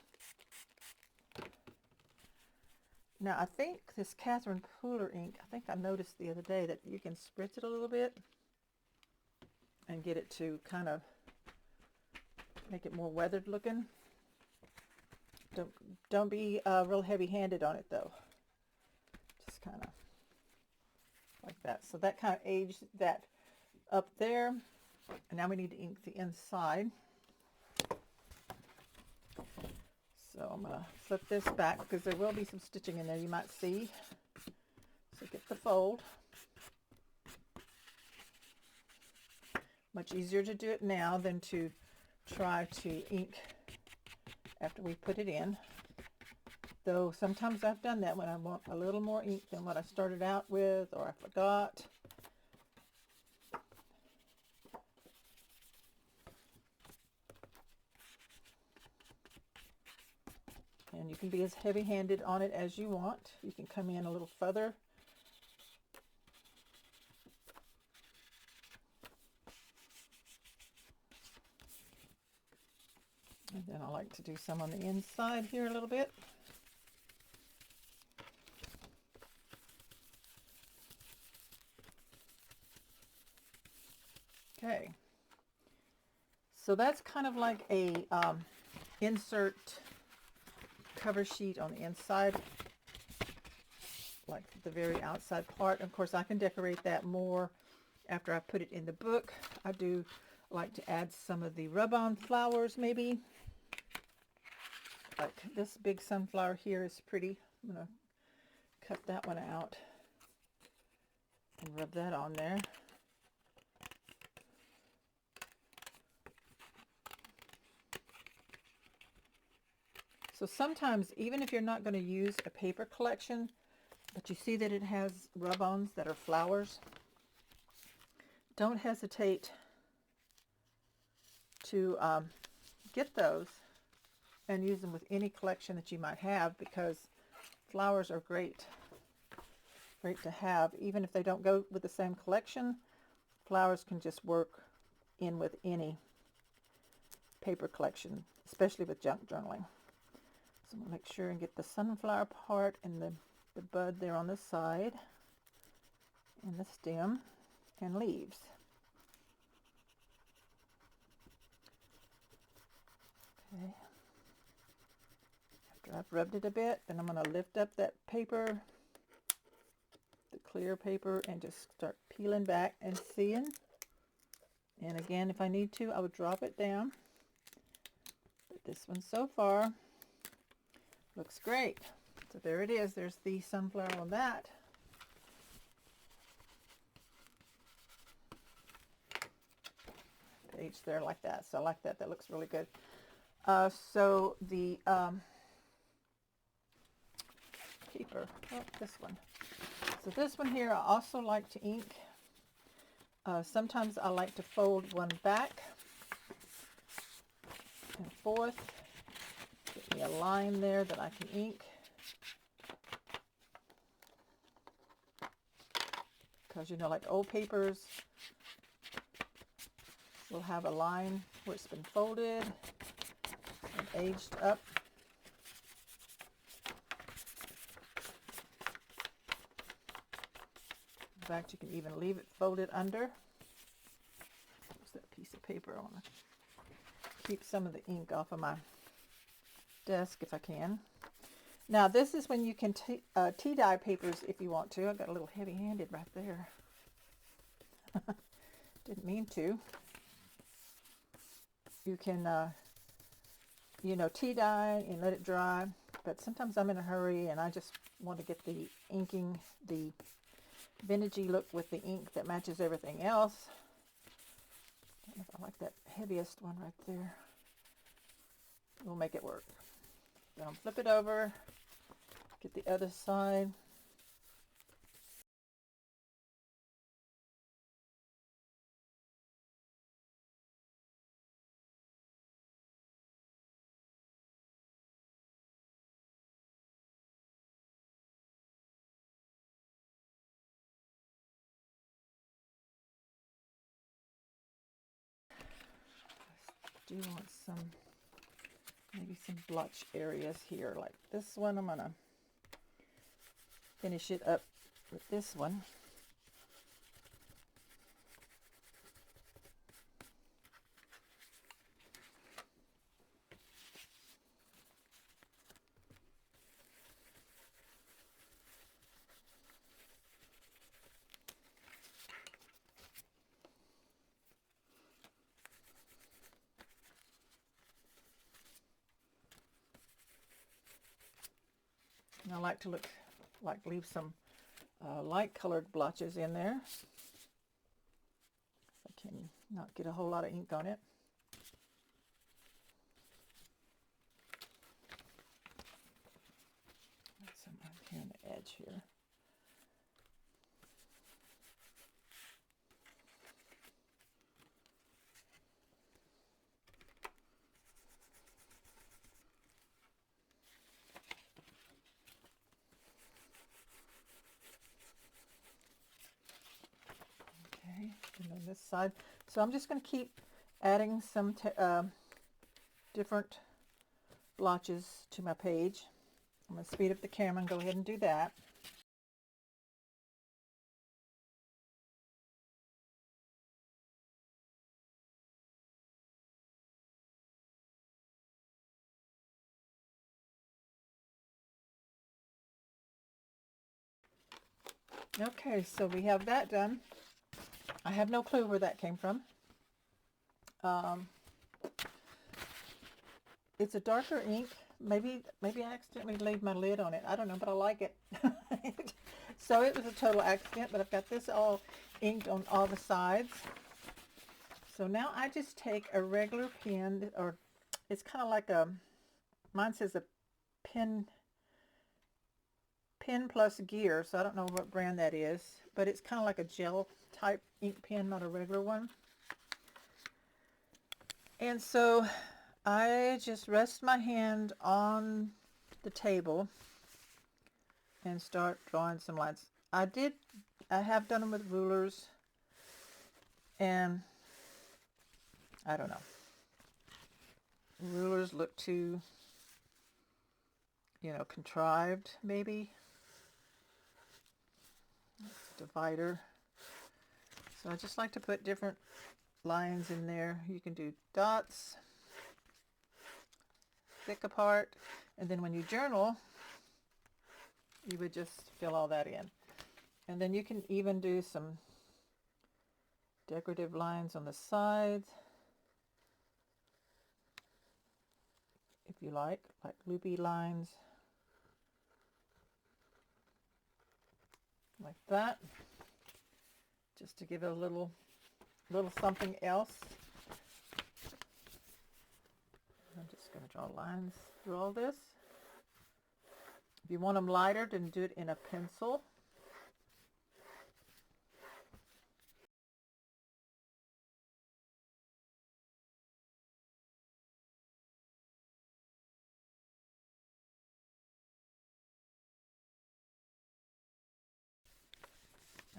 Now I think this Catherine Pooler ink, I think I noticed the other day that you can spritz it a little bit and get it to kind of make it more weathered looking. Don't be real heavy-handed on it though. Just kind of like that. So that kind of aged that up there. And now we need to ink the inside. So I'm going to flip this back because there will be some stitching in there you might see. So get the fold. Much easier to do it now than to try to ink after we put it in. Though sometimes I've done that when I want a little more ink than what I started out with, or I forgot. And you can be as heavy-handed on it as you want. You can come in a little further. And then I like to do some on the inside here a little bit. Okay. So that's kind of like a insert cover sheet on the inside, like the very outside part. Of course, I can decorate that more after I put it in the book. I do like to add some of the rub-on flowers, maybe. Like this big sunflower here is pretty. I'm going to cut that one out and rub that on there. So sometimes, even if you're not going to use a paper collection, but you see that it has rub-ons that are flowers, don't hesitate to get those and use them with any collection that you might have, because flowers are great to have. Even if they don't go with the same collection, flowers can just work in with any paper collection, especially with junk journaling. So I'm going to make sure and get the sunflower part and the bud there on the side, and the stem and leaves. Okay. After I've rubbed it a bit, then I'm going to lift up that paper, the clear paper, and just start peeling back and seeing. And again, if I need to, I would drop it down. But this one so far looks great. So there it is. There's the sunflower on that. Page there like that. So I like that. That looks really good. So the paper, this one. So this one here, I also like to ink. Sometimes I like to fold one back and forth. Get me a line there that I can ink. Because, you know, like old papers will have a line where it's been folded and aged up. In fact, you can even leave it folded under. What's that piece of paper? I want to keep some of the ink off of my desk if I can. Now this is when you can tea dye papers if you want to. I got a little heavy-handed right there. Didn't mean to. You can, you know, tea dye and let it dry. But sometimes I'm in a hurry and I just want to get the inking, the vintagey look with the ink that matches everything else. I don't know if I like that heaviest one right there. We'll make it work. Then I'll flip it over, get the other side. I do want some, maybe some blotch areas here, like this one. I'm gonna finish it up with this one. And I like to leave some light colored blotches in there. I can not get a whole lot of ink on it. Some up here on the edge here. And on this side. So I'm just going to keep adding some different blotches to my page. I'm going to speed up the camera and go ahead and do that. Okay, so we have that done. I have no clue where that came from. It's a darker ink. Maybe I accidentally laid my lid on it. I don't know, but I like it. So it was a total accident, but I've got this all inked on all the sides. So now I just take a regular pen, or it's kind of like a, mine says a pen plus gear, so I don't know what brand that is, but it's kind of like a gel type ink pen, not a regular one. And so I just rest my hand on the table and start drawing some lines. I have done them with rulers, and I don't know. Rulers look too, contrived, maybe. Divider. So I just like to put different lines in there. You can do dots, thick apart, and then when you journal, you would just fill all that in. And then you can even do some decorative lines on the sides, if you like loopy lines, like that, just to give it a little something else. I'm just going to draw lines through all this. If you want them lighter, then do it in a pencil.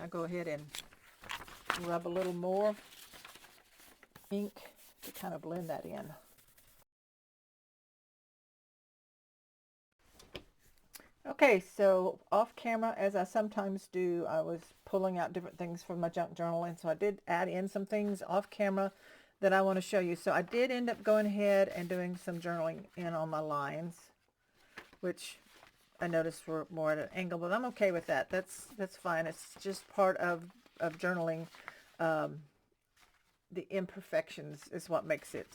I go ahead and rub a little more ink to kind of blend that in. Okay, so off camera, as I sometimes do, I was pulling out different things from my junk journal, and so I did add in some things off camera that I want to show you. So I did end up going ahead and doing some journaling in on my lines, which I noticed were more at an angle, but I'm okay with that. That's fine. It's just part of journaling. The imperfections is what makes it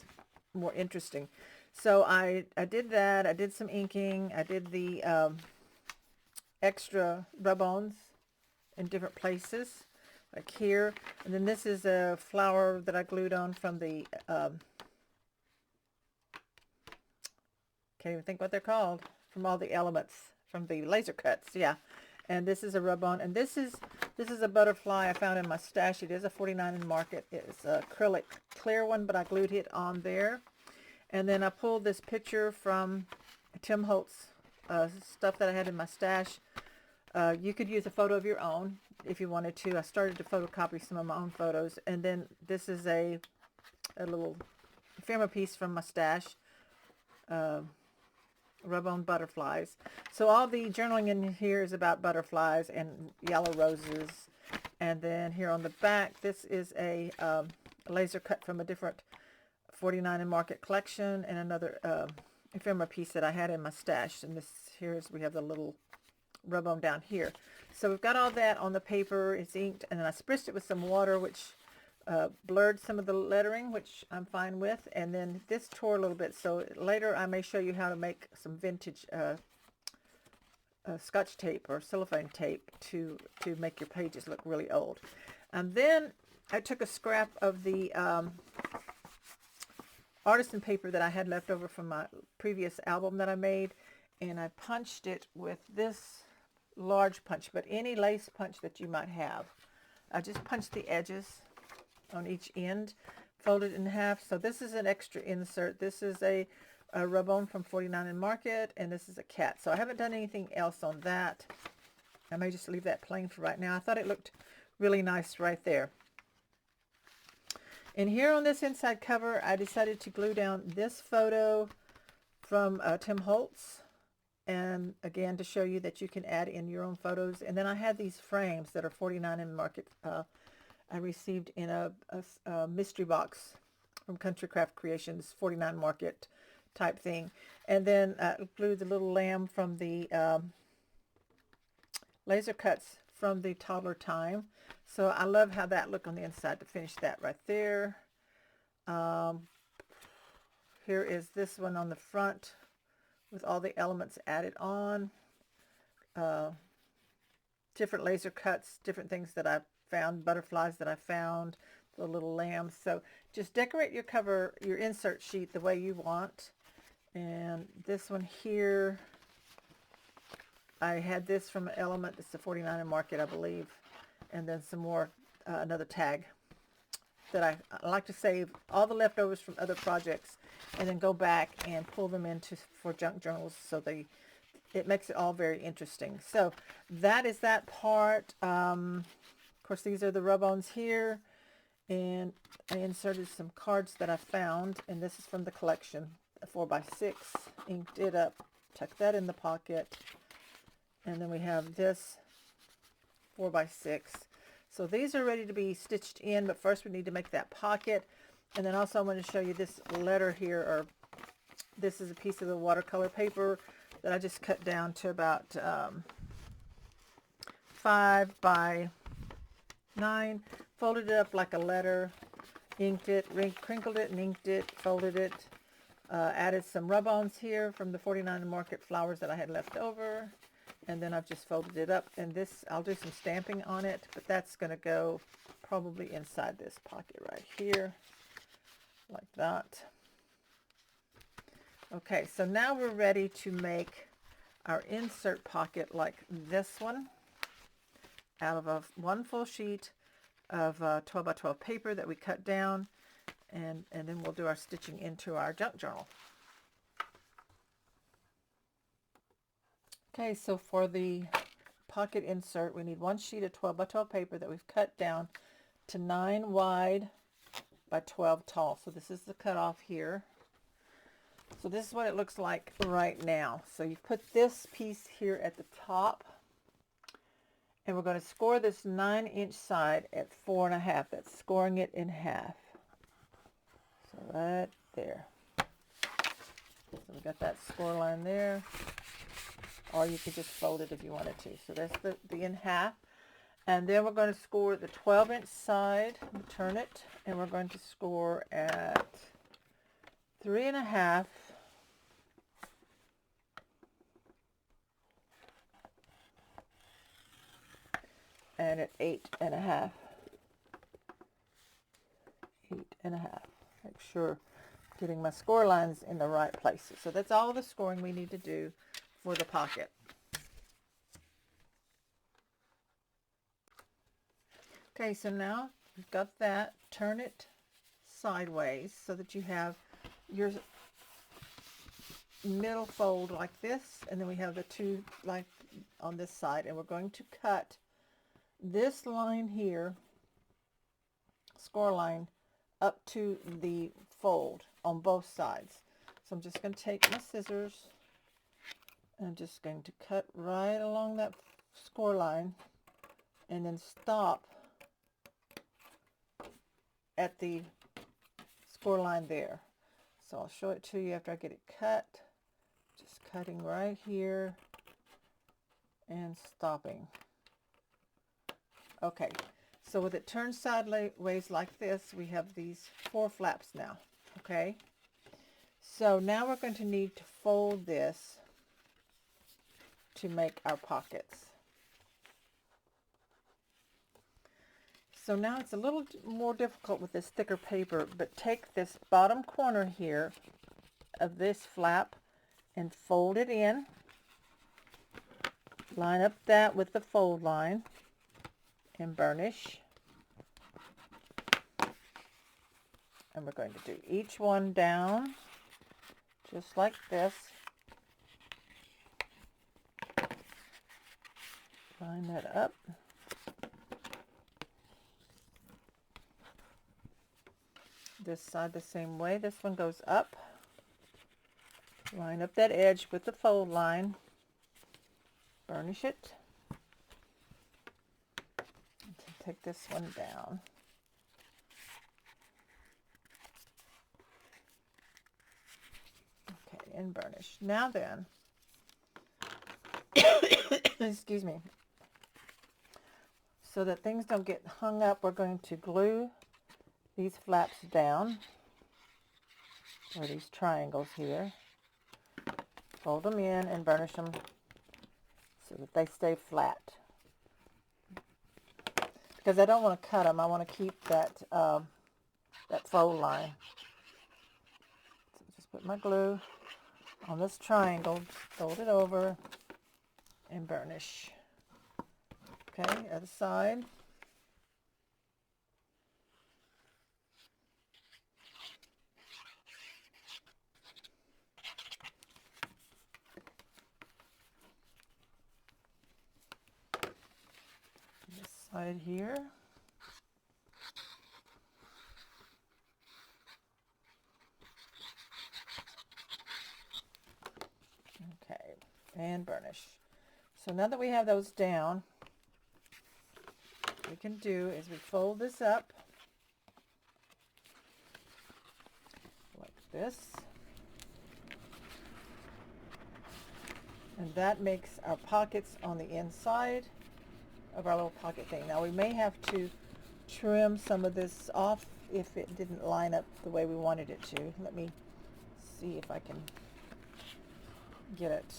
more interesting. So I did that. I did some inking. I did the extra rub-ons in different places, like here. And then this is a flower that I glued on from the, can't even think what they're called, from all the elements, from the laser cuts, yeah. And this is a rub-on, and this is a butterfly I found in my stash. It is a 49 in Market. It's an acrylic clear one, but I glued it on there. And then I pulled this picture from Tim Holtz stuff that I had in my stash. You could use a photo of your own if you wanted to. I started to photocopy some of my own photos. And then this is a little ephemera piece from my stash. Rub-on butterflies. So all the journaling in here is about butterflies and yellow roses. And then here on the back, this is a laser cut from a different 49 in Market collection, and another ephemera piece that I had in my stash. And we have the little rub-on down here. So we've got all that on the paper. It's inked, and then I spritzed it with some water, which blurred some of the lettering, which I'm fine with. And then this tore a little bit, so later I may show you how to make some vintage Scotch tape or cellophane tape to make your pages look really old. And then I took a scrap of the artisan paper that I had left over from my previous album that I made, and I punched it with this large punch, but any lace punch that you might have. I just punched the edges on each end, folded in half. So this is an extra insert. This is a rub-on from 49 in Market, and this is a cat. So I haven't done anything else on that. I may just leave that plain for right now. I thought it looked really nice right there. And here on this inside cover, I decided to glue down this photo from Tim Holtz. And again, to show you that you can add in your own photos. And then I had these frames that are 49 in Market. I received in a mystery box from Country Craft Creations, 49 Market type thing. And then glued the little lamb from the laser cuts from the Toddler Time. So I love how that looked on the inside to finish that right there. Here is this one on the front with all the elements added on. Different laser cuts, different things that I've found, butterflies that I found, the little lambs. So just decorate your cover, your insert sheet the way you want. And this one here, I had this from an Element. It's the 49 Market, I believe. And then some more, another tag that I like to save all the leftovers from other projects and then go back and pull them into for junk journals, so it makes it all very interesting. So that is that part. Of course, these are the rub-ons here, and I inserted some cards that I found, and this is from the collection, a 4x6, inked it up, tuck that in the pocket, and then we have this 4x6. So these are ready to be stitched in, but first we need to make that pocket. And then also I want to show you this letter here, or this is a piece of the watercolor paper that I just cut down to about 5 by 9, folded it up like a letter, inked it, crinkled it and inked it, folded it, added some rub-ons here from the 49 Market flowers that I had left over, and then I've just folded it up. And this, I'll do some stamping on it, but that's going to go probably inside this pocket right here, like that. Okay, so now we're ready to make our insert pocket like this one, out of one full sheet of 12 by 12 paper that we cut down, and then we'll do our stitching into our junk journal. Okay, so for the pocket insert, we need one sheet of 12 by 12 paper that we've cut down to 9 wide by 12 tall. So this is the cutoff here. So this is what it looks like right now. So you've put this piece here at the top, and we're going to score this 9-inch side at 4.5. That's scoring it in half. So right there. So we got that score line there, or you could just fold it if you wanted to. So that's the in half. And then we're going to score the 12-inch side, turn it, and we're going to score at 3.5 and at 8.5. 8.5. Make sure getting my score lines in the right places. So that's all the scoring we need to do for the pocket. Okay, so now you've got that. Turn it sideways so that you have your middle fold like this, and then we have the two like on this side, and we're going to cut this line here, score line, up to the fold on both sides. So I'm just going to take my scissors and I'm just going to cut right along that score line and then stop at the score line there. So I'll show it to you after I get it cut. Just cutting right here and stopping. Okay, so with it turned sideways like this, we have these 4 flaps now. Okay, so now we're going to need to fold this to make our pockets. So now it's a little more difficult with this thicker paper, but take this bottom corner here of this flap and fold it in. Line up that with the fold line and burnish. And we're going to do each one down just like this. Line that up. This side the same way. This one goes up. Line up that edge with the fold line. Burnish it. Take this one down. Okay, and burnish. Now then, excuse me. So that things don't get hung up, we're going to glue these flaps down, or these triangles here. Fold them in and burnish them so that they stay flat. Because I don't want to cut them, I want to keep that that fold line. So just put my glue on this triangle, fold it over, and burnish. Okay, other side. This side here. Okay, and burnish. So now that we have those down, what we can do is we fold this up like this. And that makes our pockets on the inside of our little pocket thing. Now we may have to trim some of this off if it didn't line up the way we wanted it to. Let me see if I can get it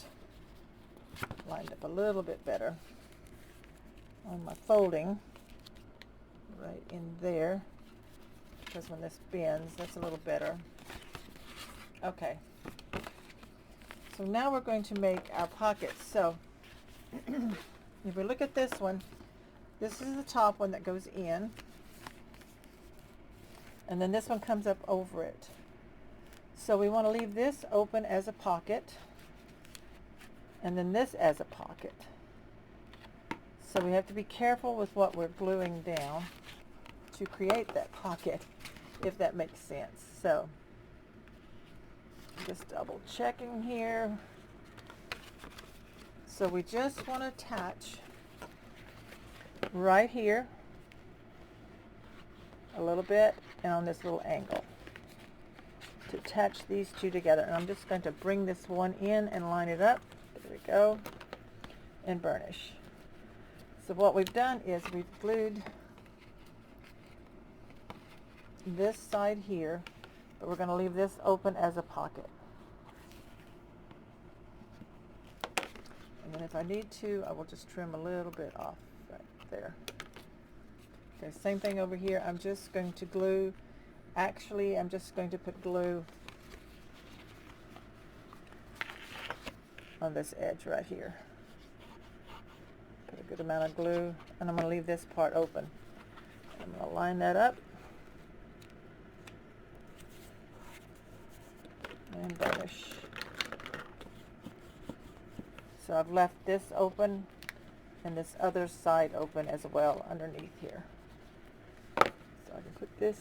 lined up a little bit better on my folding right in there, because when this bends, that's a little better. Okay, so now we're going to make our pockets. So if we look at this one, this is the top one that goes in, and then this one comes up over it. So we want to leave this open as a pocket, and then this as a pocket. So we have to be careful with what we're gluing down to create that pocket, if that makes sense. So just double checking here. So we just want to attach right here a little bit and on this little angle to attach these two together. And I'm just going to bring this one in and line it up. There we go. And burnish. So what we've done is we've glued this side here, but we're going to leave this open as a pocket. And then if I need to, I will just trim a little bit off right there. Okay, same thing over here. I'm just going to glue, actually I'm just going to put glue on this edge right here. Put a good amount of glue, and I'm going to leave this part open. I'm going to line that up and burnish. So I've left this open and this other side open as well underneath here. So I can put this,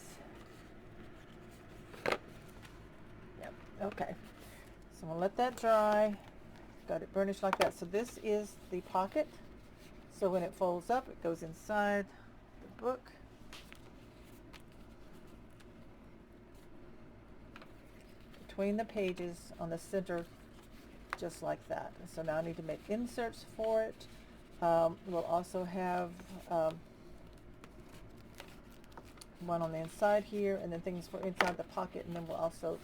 yep, okay. So I'm going to let that dry. Got it burnished like that. So this is the pocket. So when it folds up, it goes inside the book. Between the pages on the center, just like that. So now I need to make inserts for it. We'll also have one on the inside here, and then things for inside the pocket, and then we'll also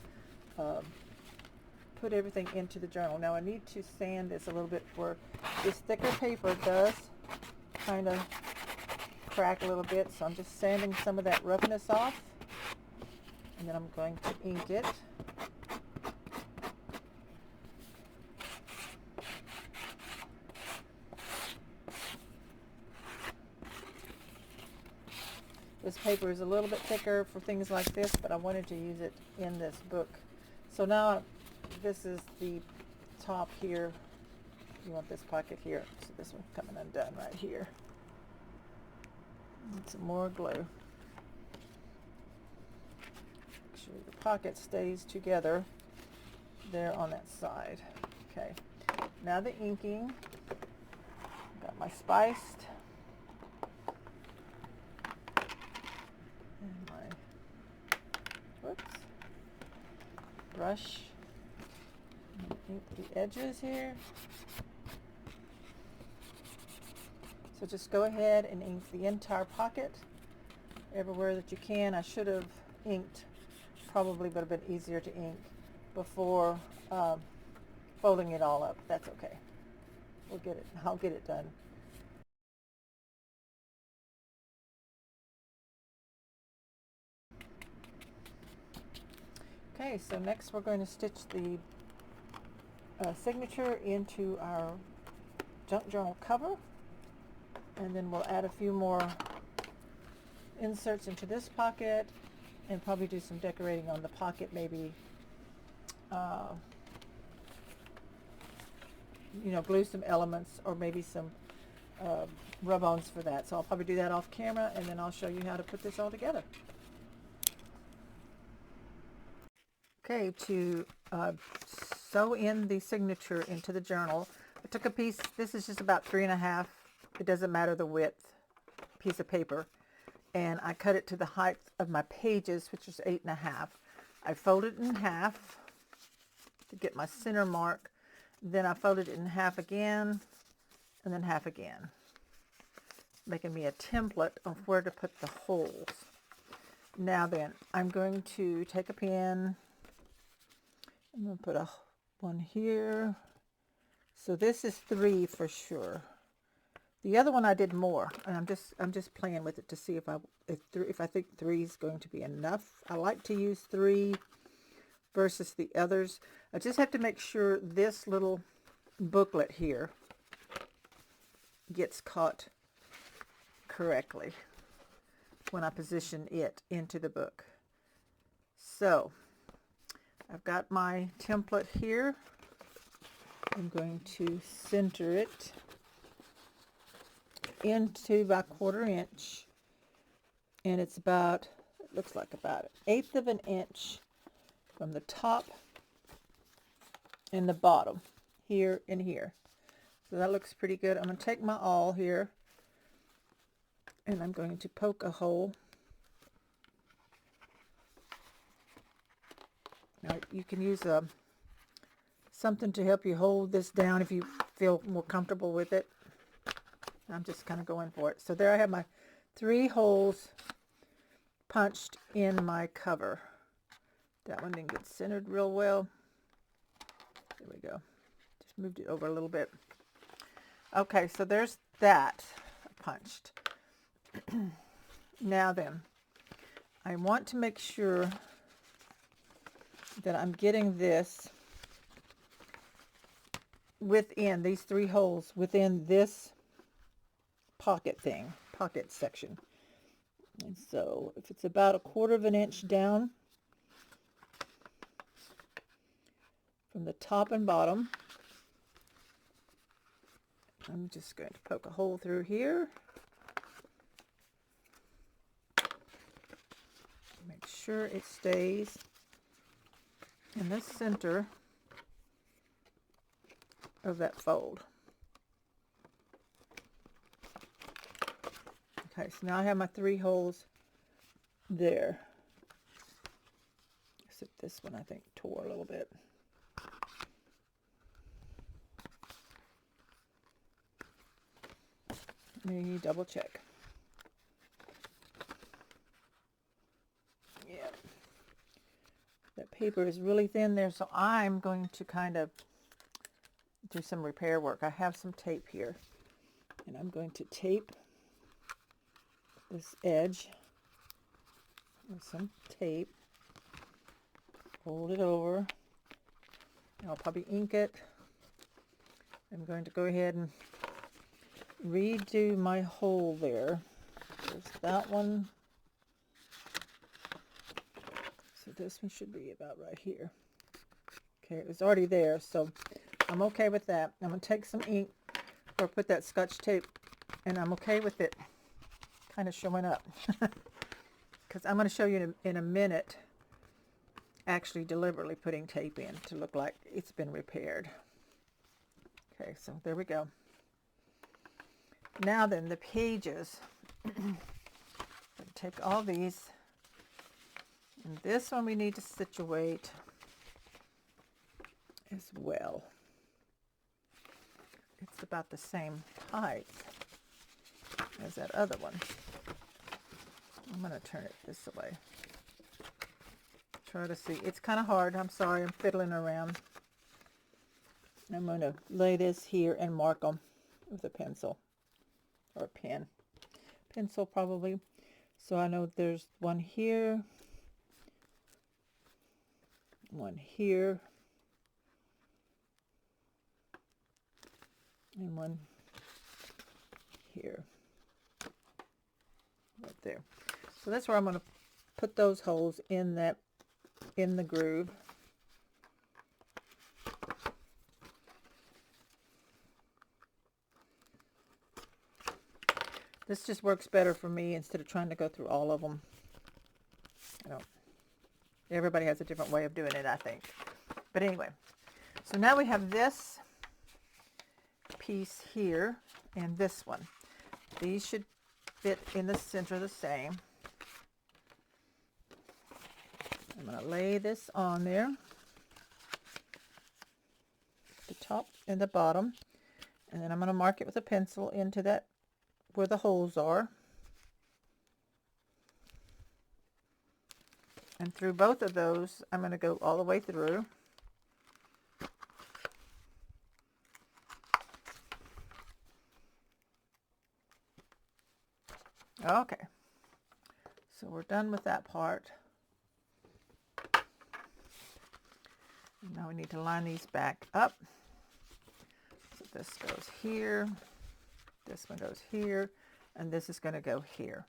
put everything into the journal. Now I need to sand this a little bit, where this thicker paper does kind of crack a little bit, so I'm just sanding some of that roughness off, and then I'm going to ink it. This paper is a little bit thicker for things like this, but I wanted to use it in this book. So now this is the top here. You want this pocket here. So this one's coming undone right here. Need some more glue. Make sure the pocket stays together there on that side. Okay. Now the inking. Got my spiced. And my, whoops, brush. Ink the edges here. So just go ahead and ink the entire pocket everywhere that you can. I should have inked, probably would have been easier to ink before folding it all up. That's okay. We'll get it. I'll get it done. Okay, so next we're going to stitch the signature into our junk journal cover, and then we'll add a few more inserts into this pocket and probably do some decorating on the pocket, maybe you know, glue some elements or maybe some rub-ons for that. So I'll probably do that off camera, and then I'll show you how to put this all together. Okay, to sew in the signature into the journal, I took a piece, this is just about 3.5, it doesn't matter the width, piece of paper, and I cut it to the height of my pages, which is 8.5. I folded it in half to get my center mark, then I folded it in half again, and then half again, making me a template of where to put the holes. Now then, I'm going to take a pen, I'm going to put one here. So this is 3 for sure. The other one I did more, and I'm just playing with it to see if I think 3 is going to be enough. I like to use 3 versus the others. I just have to make sure this little booklet here gets caught correctly when I position it into the book. So I've got my template here. I'm going to center it into about 1/4 inch, and it's about, it looks like about 1/8 of an inch from the top and the bottom, here and here. So that looks pretty good. I'm going to take my awl here, and I'm going to poke a hole. Now you can use something to help you hold this down if you feel more comfortable with it. I'm just kind of going for it. So there I have my 3 holes punched in my cover. That one didn't get centered real well. There we go. Just moved it over a little bit. Okay, so there's that punched. Now then, I want to make sure that I'm getting this within these 3 holes, within this pocket section. And so if it's about 1/4 of an inch down from the top and bottom, I'm just going to poke a hole through here. Make sure it stays in the center of that fold. Okay, so now I have my 3 holes there. Except this one I think tore a little bit. Let me double check. Yeah. That paper is really thin there, so I'm going to kind of do some repair work. I have some tape here, and I'm going to tape this edge with some tape, fold it over. I'll probably ink it. I'm going to go ahead and redo my hole there. There's that one. So this one should be about right here. Okay, it was already there, so I'm okay with that. I'm going to take some ink or put that Scotch tape, and I'm okay with it kind of showing up. Because I'm going to show you in a minute actually deliberately putting tape in to look like it's been repaired. Okay, so there we go. Now then, the pages. Take all these, and this one we need to situate as well. It's about the same height. as that other one. I'm going to turn it this way. Try to see. It's kind of hard. I'm sorry. I'm fiddling around. I'm going to lay this here and mark them with a pencil or a pen. Pencil probably. So I know there's one here, one here, and one here. Right there. So that's where I'm going to put those holes in the groove. This just works better for me instead of trying to go through all of them. Everybody has a different way of doing it, I think. But anyway, so now we have this piece here and this one. These should fit in the center the same. I'm going to lay this on there, the top and the bottom, and then I'm going to mark it with a pencil into that where the holes are. And through both of those, I'm going to go all the way through. Okay, so we're done with that part. And now we need to line these back up. So this goes here, this one goes here, and this is going to go here.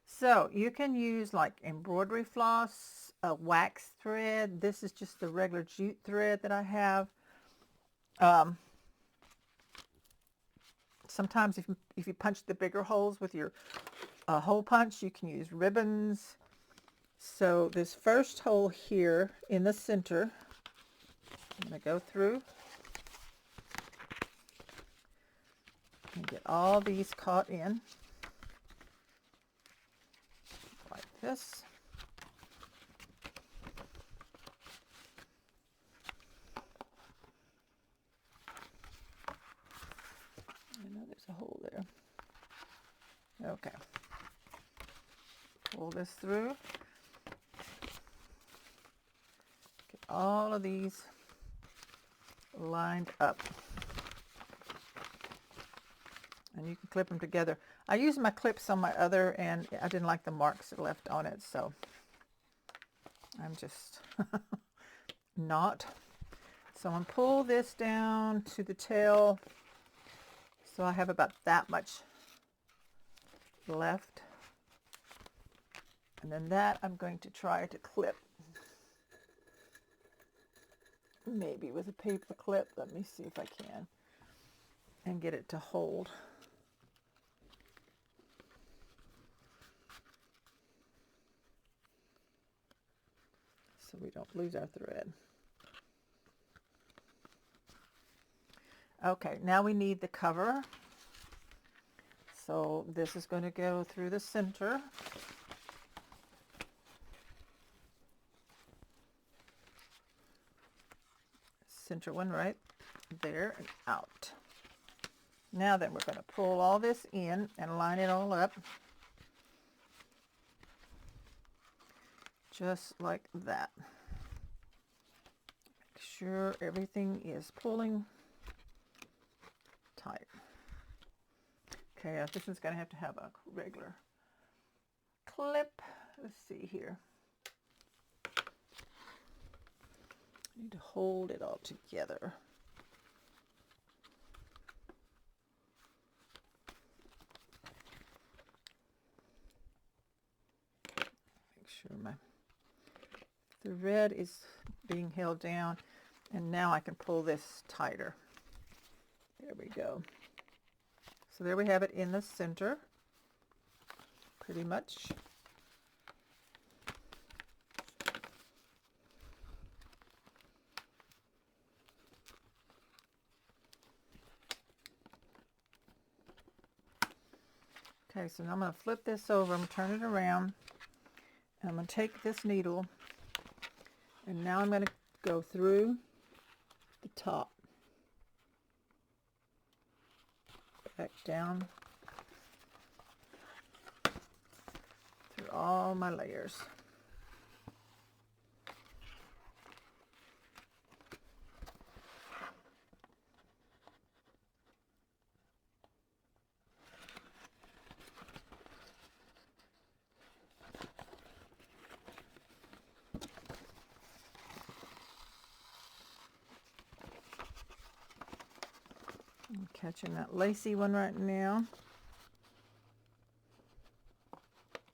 So you can use like embroidery floss, a wax thread. This is just the regular jute thread that I have. Sometimes if you punch the bigger holes with your hole punch, you can use ribbons. So this first hole here in the center, I'm going to go through and get all these caught in. This. I know there's a hole there. Okay. Pull this through. Get all of these lined up. And you can clip them together. I used my clips on my other, and I didn't like the marks that left on it, so I'm just not. So I'm going to pull this down to the tail, so I have about that much left. And then that I'm going to try to clip, maybe with a paper clip. Let me see if I can, and get it to hold. So we don't lose our thread. Okay, now we need the cover. So this is going to go through the center. Center one right there and out. Now then we're going to pull all this in and line it all up. Just like that. Make sure everything is pulling tight. Okay, this is going to have a regular clip. Let's see here. I need to hold it all together. Make sure my thread is being held down, and now I can pull this tighter. There we go. So there we have it in the center, pretty much. Okay, so now I'm going to flip this over, I'm going to turn it around, and I'm going to take this needle, and now I'm going to go through the top, back down through all my layers. I'm catching that lacy one right now.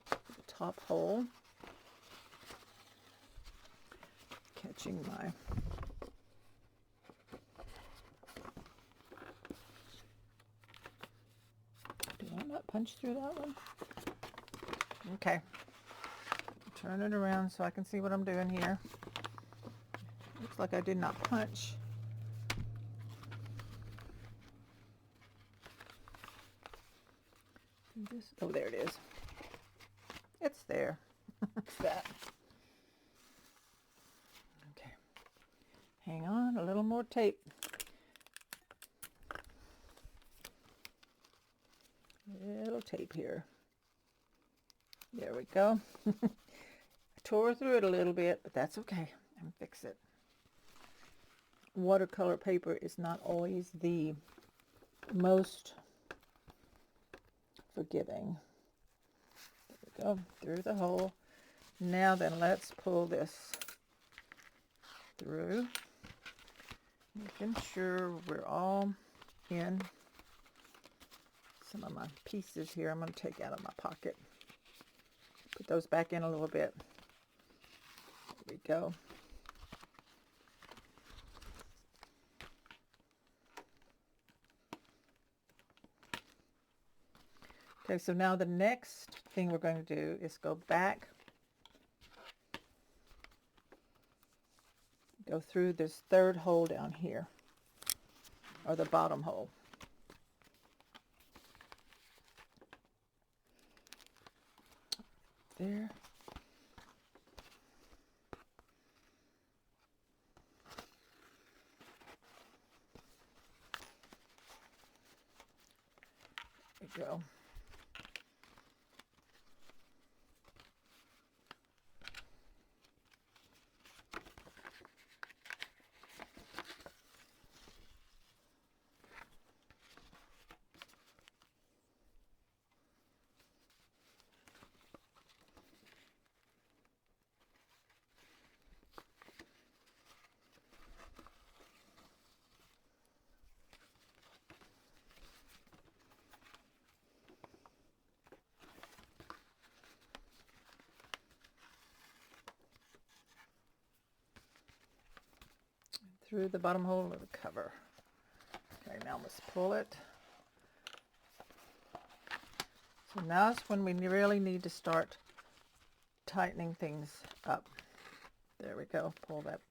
The top hole. Catching my did I not punch through that one? Okay. Turn it around so I can see what I'm doing here. Looks like I did not punch. Oh, there it is. It's there. It's that. Okay. Hang on, a little more tape. Little tape here. There we go. I tore through it a little bit, but that's okay. I'll fix it. Watercolor paper is not always the most forgiving. There we go, through the hole. Now then, let's pull this through, making sure we're all in. Some of my pieces here I'm going to take out of my pocket. Put those back in a little bit. There we go. Okay, so now the next thing we're going to do is go back, go through this third hole down here, or the bottom hole. There. There we go. Through the bottom hole of the cover. Okay, now let's pull it. So now is when we really need to start tightening things up. There we go. Pull that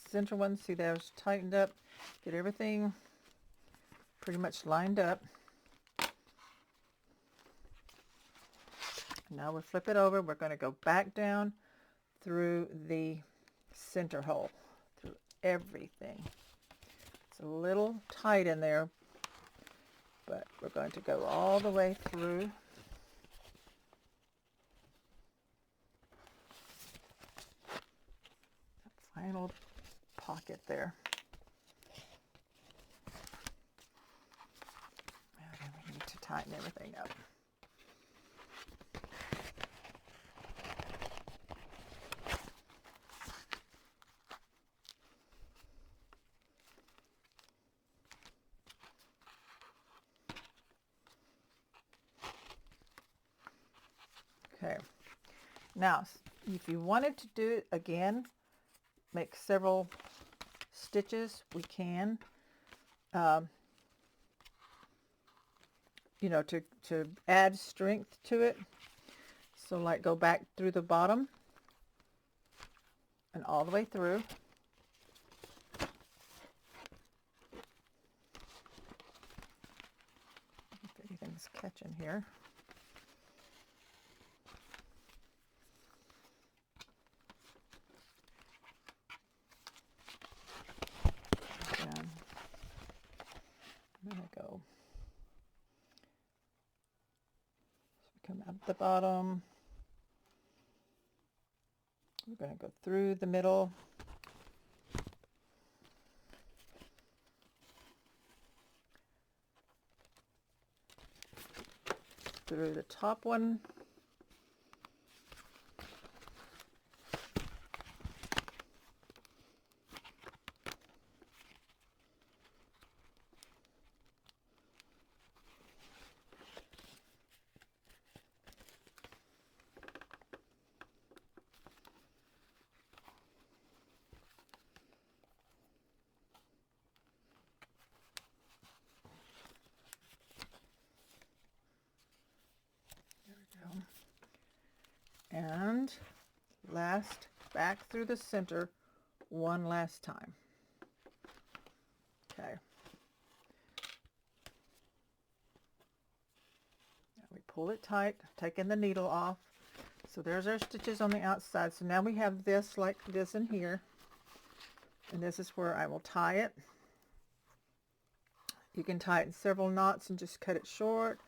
center one. See, there's tightened up. Get everything pretty much lined up. Now we'll flip it over. We're going to go back down through the center hole, through everything. It's a little tight in there, but we're going to go all the way through. The final pocket there. And we need to tighten everything up. Okay, now if you wanted to do it again, make several stitches, we can, you know, to add strength to it. So like go back through the bottom and all the way through. If anything's catching here. I'm going to go come out the bottom. We're going to go through the middle. Through the top one. And last, back through the center one last time. Okay. Now we pull it tight, taking the needle off. So there's our stitches on the outside. So now we have this like this in here. And this is where I will tie it. You can tie it in several knots and just cut it short.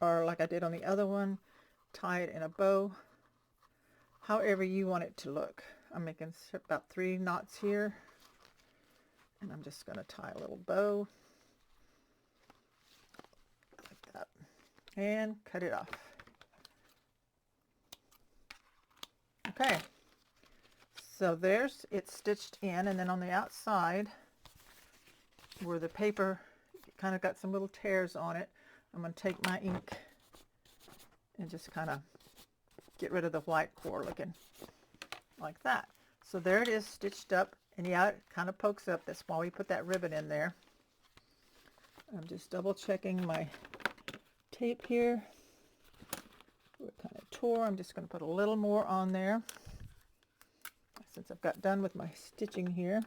Or like I did on the other one, tie it in a bow. However you want it to look. I'm making about 3 knots here, and I'm just going to tie a little bow like that and cut it off. Okay, so there's it stitched in, and then on the outside where the paper kind of got some little tears on it, I'm going to take my ink and just kind of get rid of the white core looking like that. So there it is stitched up, and yeah, it kind of pokes up. That's why we put that ribbon in there. I'm just double checking my tape here. It kind of tore. I'm just going to put a little more on there since I've got done with my stitching here.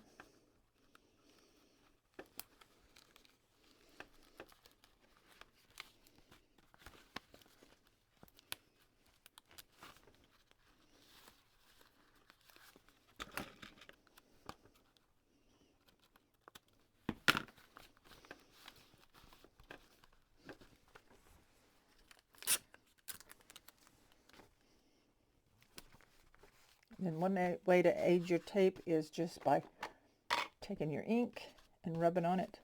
And one way to aid your tape is just by taking your ink and rubbing on it.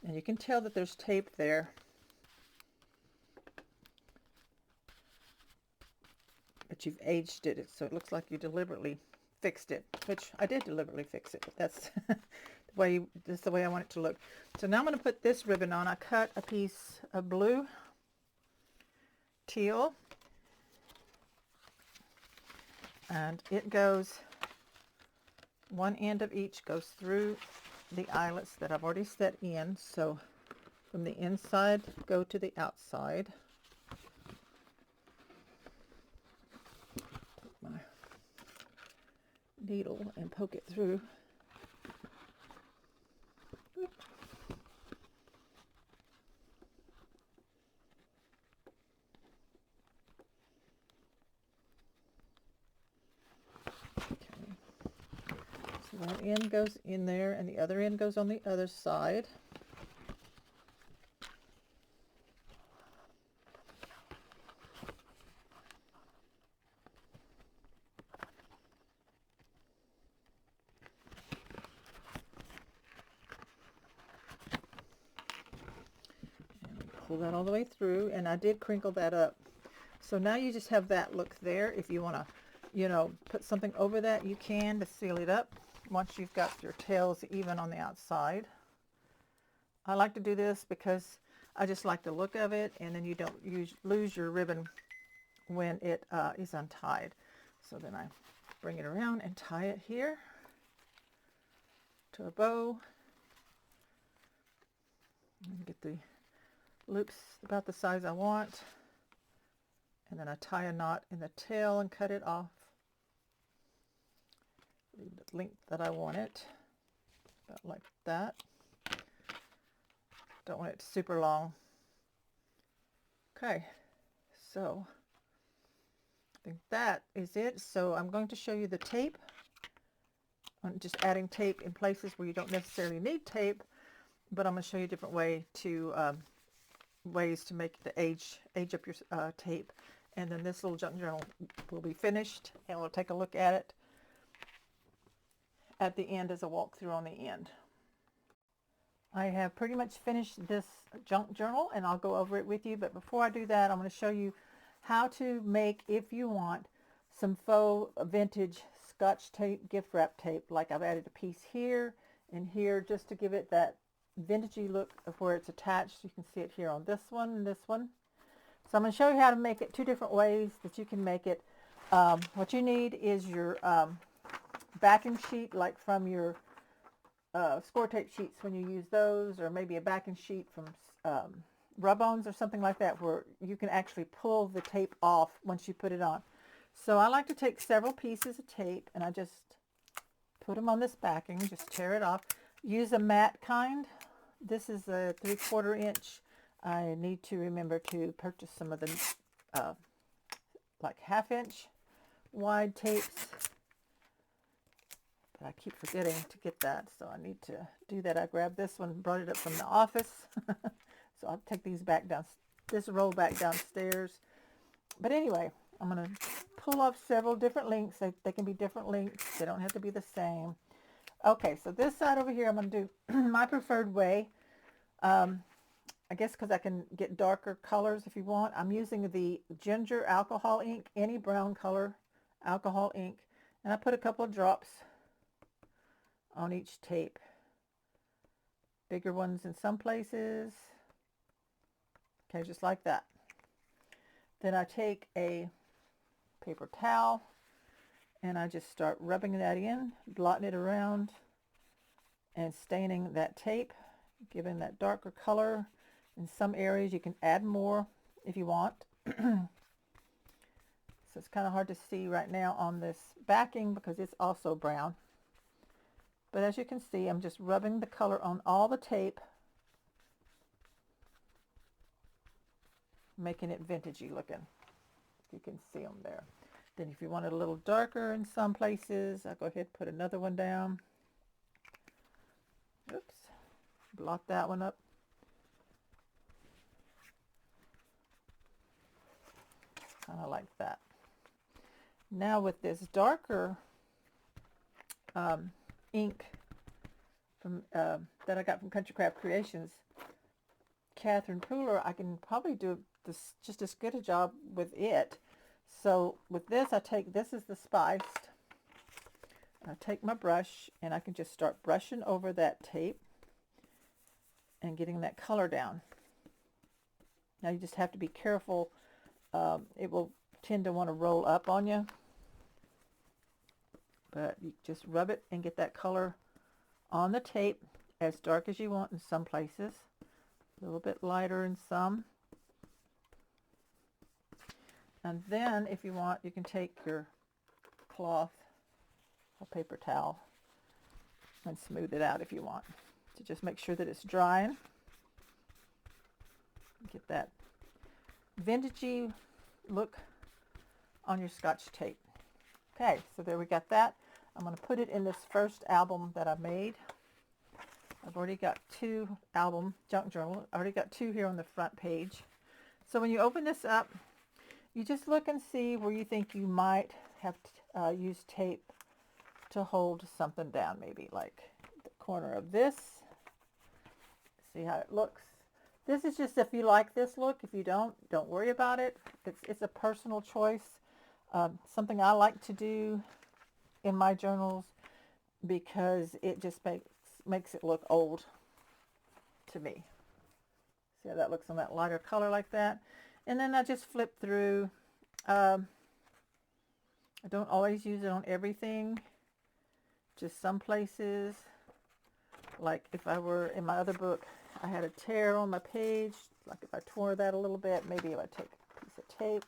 And you can tell that there's tape there. But you've aged it, so it looks like you deliberately fixed it, which I did deliberately fix it, but that's that's the way I want it to look. So now I'm going to put this ribbon on. I cut a piece of blue, teal, and it goes, one end of each goes through the eyelets that I've already set in. So from the inside, go to the outside. Take my needle and poke it through. One end goes in there and the other end goes on the other side. And pull that all the way through, and I did crinkle that up. So now you just have that look there. If you want to, you know, put something over that, you can to seal it up. Once you've got your tails even on the outside. I like to do this because I just like the look of it, and then you don't lose your ribbon when it is untied. So then I bring it around and tie it here to a bow. And get the loops about the size I want. And then I tie a knot in the tail and cut it off. Leave the length that I want it, about like that. Don't want it super long. Okay, so I think that is it. So I'm going to show you the tape. I'm just adding tape in places where you don't necessarily need tape, but I'm going to show you a different way to ways to make the age up your tape. and then this little junk journal will be finished, and we'll take a look at it at the end as a walkthrough on the end. I have pretty much finished this junk journal, and I'll go over it with you, but before I do that, I'm going to show you how to make, if you want, some faux vintage Scotch tape, gift wrap tape. Like I've added a piece here and here just to give it that vintagey look of where it's attached. You can see it here on this one and this one. So I'm going to show you how to make it two different ways that you can make it. What you need is your backing sheet, like from your score tape sheets when you use those, or maybe a backing sheet from Rub-Ons or something like that, where you can actually pull the tape off once you put it on. So I like to take several pieces of tape and I just put them on this backing, just tear it off. Use a matte kind. This is a 3/4 inch. I need to remember to purchase some of the like 1/2 inch wide tapes, but I keep forgetting to get that, so I need to do that. I grabbed this one, brought it up from the office. So I'll take these back down, this roll back downstairs. But anyway, I'm going to pull off several different lengths. They can be different lengths. They don't have to be the same. Okay, so this side over here, I'm going to do my preferred way. I guess because I can get darker colors if you want. I'm using the ginger alcohol ink, any brown color alcohol ink. And I put a couple of drops on each tape. Bigger ones in some places. Okay, just like that. Then I take a paper towel and I just start rubbing that in, blotting it around and staining that tape, giving that darker color. In some areas you can add more if you want. So it's kind of hard to see right now on this backing because it's also brown. But as you can see, I'm just rubbing the color on all the tape, making it vintagey looking. You can see them there. Then if you want it a little darker in some places, I'll go ahead and put another one down. Oops, blot that one up. Kind of like that. Now with this darker ink from that I got from Country Craft Creations, Catherine Pooler, I can probably do this just as good a job with it. So with this, this is the spiced. I take my brush and I can just start brushing over that tape and getting that color down. Now you just have to be careful. It will tend to want to roll up on you, but you just rub it and get that color on the tape as dark as you want in some places, a little bit lighter in some. And then if you want, you can take your cloth or paper towel and smooth it out if you want, to just make sure that it's drying. Get that vintagey look on your Scotch tape. Okay, so there we got that. I'm going to put it in this first album that I made. I've already got 2 album junk journal. I already got 2 here on the front page. So when you open this up, you just look and see where you think you might have used tape to hold something down, maybe like the corner of this. See how it looks. This is just if you like this look. If you don't worry about it. It's a personal choice. Something I like to do in my journals because it just makes it look old to me. See how that looks on that lighter color like that. And then I just flip through. I don't always use it on everything, just some places. Like if I were in my other book, I had a tear on my page. Like if I tore that a little bit, maybe I would take a piece of tape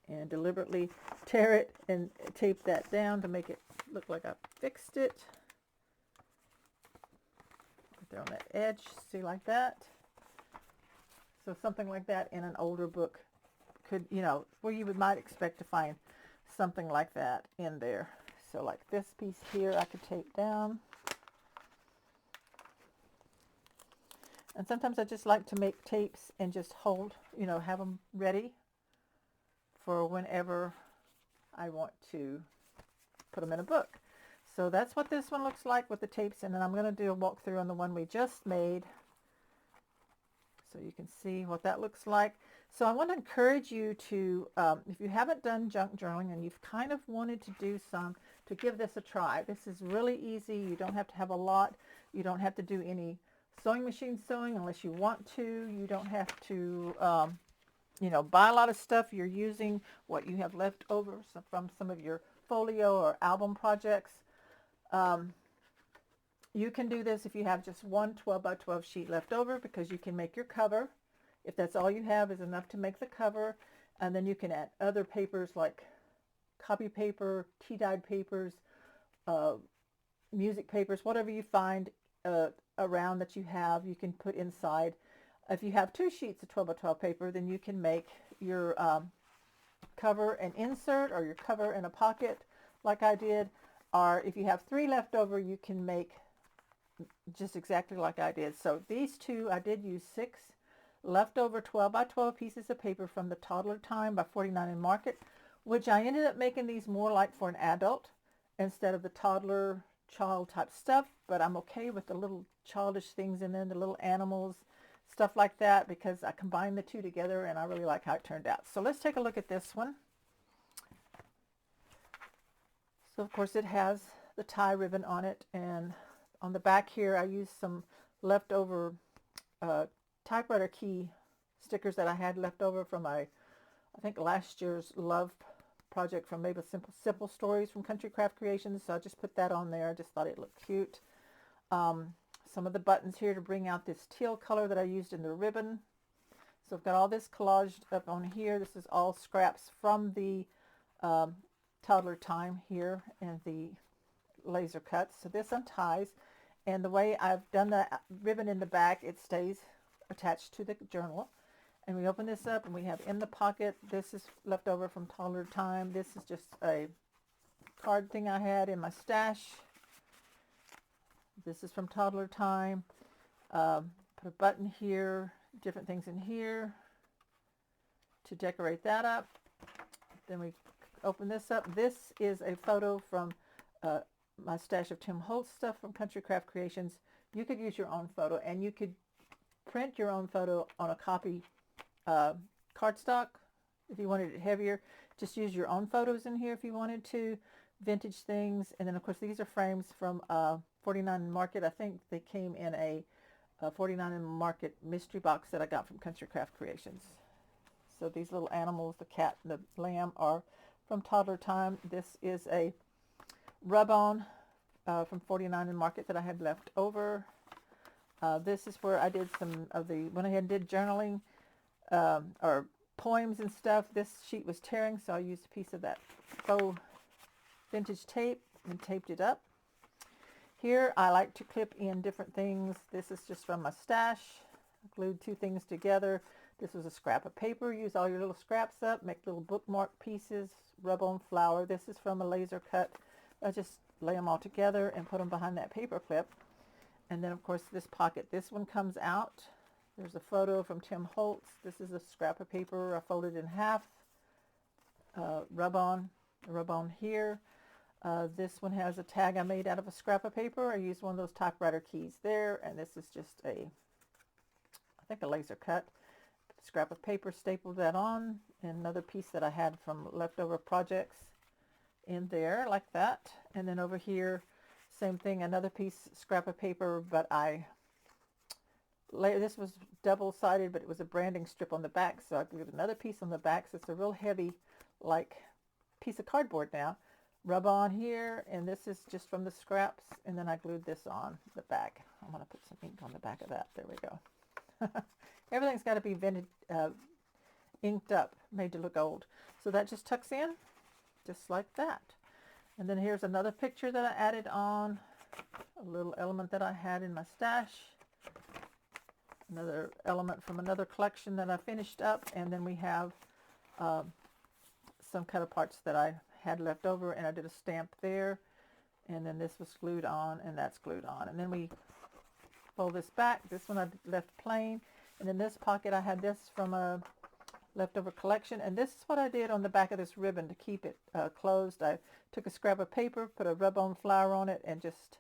and deliberately tear it and tape that down to make it look like I fixed it. Right there on that edge, see, like that. So something like that in an older book could, where you might expect to find something like that in there. So like this piece here, I could tape down. And sometimes I just like to make tapes and just hold, have them ready for whenever I want to put them in a book. So that's what this one looks like with the tapes, and then I'm going to do a walkthrough on the one we just made so you can see what that looks like. So I want to encourage you to, if you haven't done junk journaling and you've kind of wanted to do some, to give this a try. This is really easy. You don't have to have a lot. You don't have to do any sewing machine sewing unless you want to. You don't have to, buy a lot of stuff. You're using what you have left over from some of your folio or album projects. You can do this if you have just one 12 by 12 sheet left over, because you can make your cover. If that's all you have is enough to make the cover, and then you can add other papers like copy paper, tea-dyed papers, music papers, whatever you find around that you have, you can put inside. If you have 2 sheets of 12 by 12 paper, then you can make your cover an insert, or your cover in a pocket like I did. Or if you have 3 left over, you can make just exactly like I did. So these two, I did use 6 leftover 12 by 12 pieces of paper from the Toddler Time by 49 in Market, which I ended up making these more like for an adult instead of the toddler child type stuff. But I'm okay with the little childish things in there, the little animals, stuff like that, because I combined the two together and I really like how it turned out. So let's take a look at this one. So of course it has the tie ribbon on it, and on the back here I used some leftover typewriter key stickers that I had left over from my, I think, last year's love project from maybe Simple Stories from Country Craft Creations. So I just put that on there. I just thought it looked cute. Some of the buttons here to bring out this teal color that I used in the ribbon. So I've got all this collaged up on here. This is all scraps from the Toddler Time here and the laser cuts. So this unties, and the way I've done the ribbon in the back, it stays attached to the journal. And we open this up and we have in the pocket, this is left over from Toddler Time. This is just a card thing I had in my stash. This is from Toddler Time. Put a button here, different things in here to decorate that up. Then we open this up. This is a photo from my stash of Tim Holtz stuff from Country Craft Creations. You could use your own photo, and you could print your own photo on a copy cardstock if you wanted it heavier. Just use your own photos in here if you wanted to. Vintage things. And then of course these are frames from 49 in Market. I think they came in a 49 in Market mystery box that I got from Country Craft Creations. So these little animals, the cat and the lamb, are from Toddler Time. This is a Rub-On from 49 in Market that I had left over. This is where I did some of the, when I did journaling or poems and stuff. This sheet was tearing, so I used a piece of that faux vintage tape and taped it up. Here I like to clip in different things. This is just from my stash. I glued 2 things together. This was a scrap of paper. Use all your little scraps up, make little bookmark pieces, rub on flour. This is from a laser cut. I just lay them all together and put them behind that paper clip. And then of course this pocket, this one comes out. There's a photo from Tim Holtz. This is a scrap of paper I folded in half. Rub on here. This one has a tag I made out of a scrap of paper. I used one of those typewriter keys there, and this is just a, I think, a laser cut. Scrap of paper, stapled that on, and another piece that I had from leftover projects in there like that. And then over here, same thing, another piece, scrap of paper, but this was double-sided, but it was a branding strip on the back, so I glued another piece on the back. So it's a real heavy, like, piece of cardboard now. Rub on here, and this is just from the scraps, and then I glued this on the back. I'm going to put some ink on the back of that. There we go. Everything's got to be inked up, made to look old. So that just tucks in, just like that. And then here's another picture that I added on, a little element that I had in my stash. Another element from another collection that I finished up, and then we have some cut parts that I had left over, and I did a stamp there, and then this was glued on, and that's glued on. And then we fold this back. This one I left plain. And in this pocket I had this from a leftover collection. And this is what I did on the back of this ribbon to keep it closed. I took a scrap of paper, put a rub-on flower on it, and just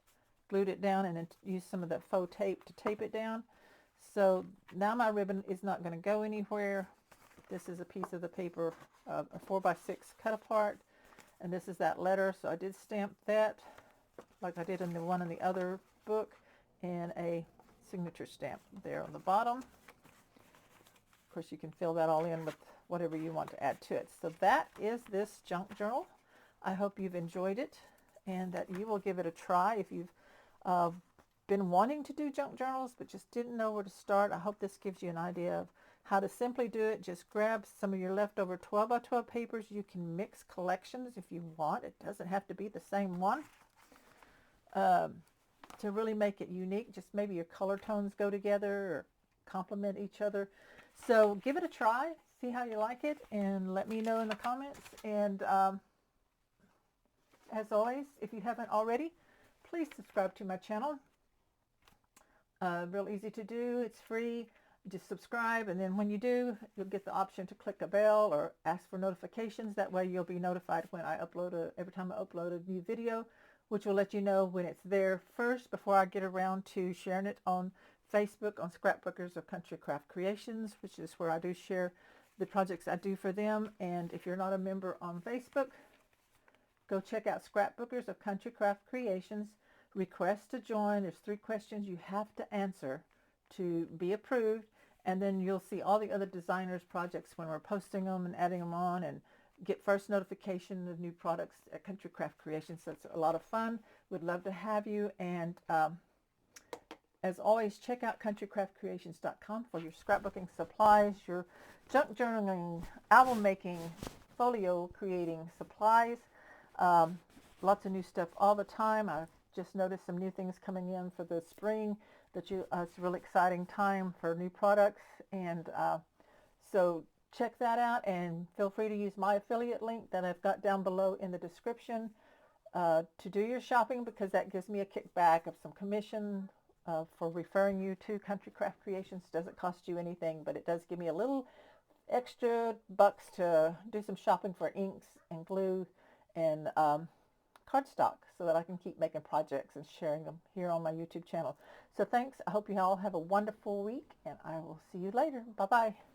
glued it down, and then used some of that faux tape to tape it down. So now my ribbon is not going to go anywhere. This is a piece of the paper, a 4x6 cut apart, and this is that letter. So I did stamp that like I did in the one in the other book, and a signature stamp there on the bottom. Of course, you can fill that all in with whatever you want to add to it. So that is this junk journal. I hope you've enjoyed it and that you will give it a try. If you've been wanting to do junk journals but just didn't know where to start, I hope this gives you an idea of how to simply do it. Just grab some of your leftover 12 by 12 papers. You can mix collections if you want. It doesn't have to be the same one. To really make it unique, just maybe your color tones go together or complement each other. So give it a try, see how you like it, and let me know in the comments. And as always, if you haven't already, please subscribe to my channel. Real easy to do. It's free. Just subscribe, and then when you do, you'll get the option to click a bell or ask for notifications. That way you'll be notified when I upload every time I upload a new video, which will let you know when it's there first before I get around to sharing it on Facebook on Scrapbookers of Country Craft Creations, which is where I do share the projects I do for them. And if you're not a member on Facebook, go check out Scrapbookers of Country Craft Creations. Request to join. There's 3 questions you have to answer to be approved, and then you'll see all the other designers' projects when we're posting them and adding them on, and get first notification of new products at Country Craft Creations. So it's a lot of fun. We'd love to have you. And as always, check out countrycraftcreations.com for your scrapbooking supplies, your junk journaling, album making, folio creating supplies. Lots of new stuff all the time. I've just noticed some new things coming in for the spring that it's a really exciting time for new products. And so check that out, and feel free to use my affiliate link that I've got down below in the description to do your shopping, because that gives me a kickback of some commission for referring you to Country Craft Creations. Doesn't cost you anything, but it does give me a little extra bucks to do some shopping for inks and glue and cardstock, so that I can keep making projects and sharing them here on my YouTube channel. So thanks. I hope you all have a wonderful week, and I will see you later. Bye-bye.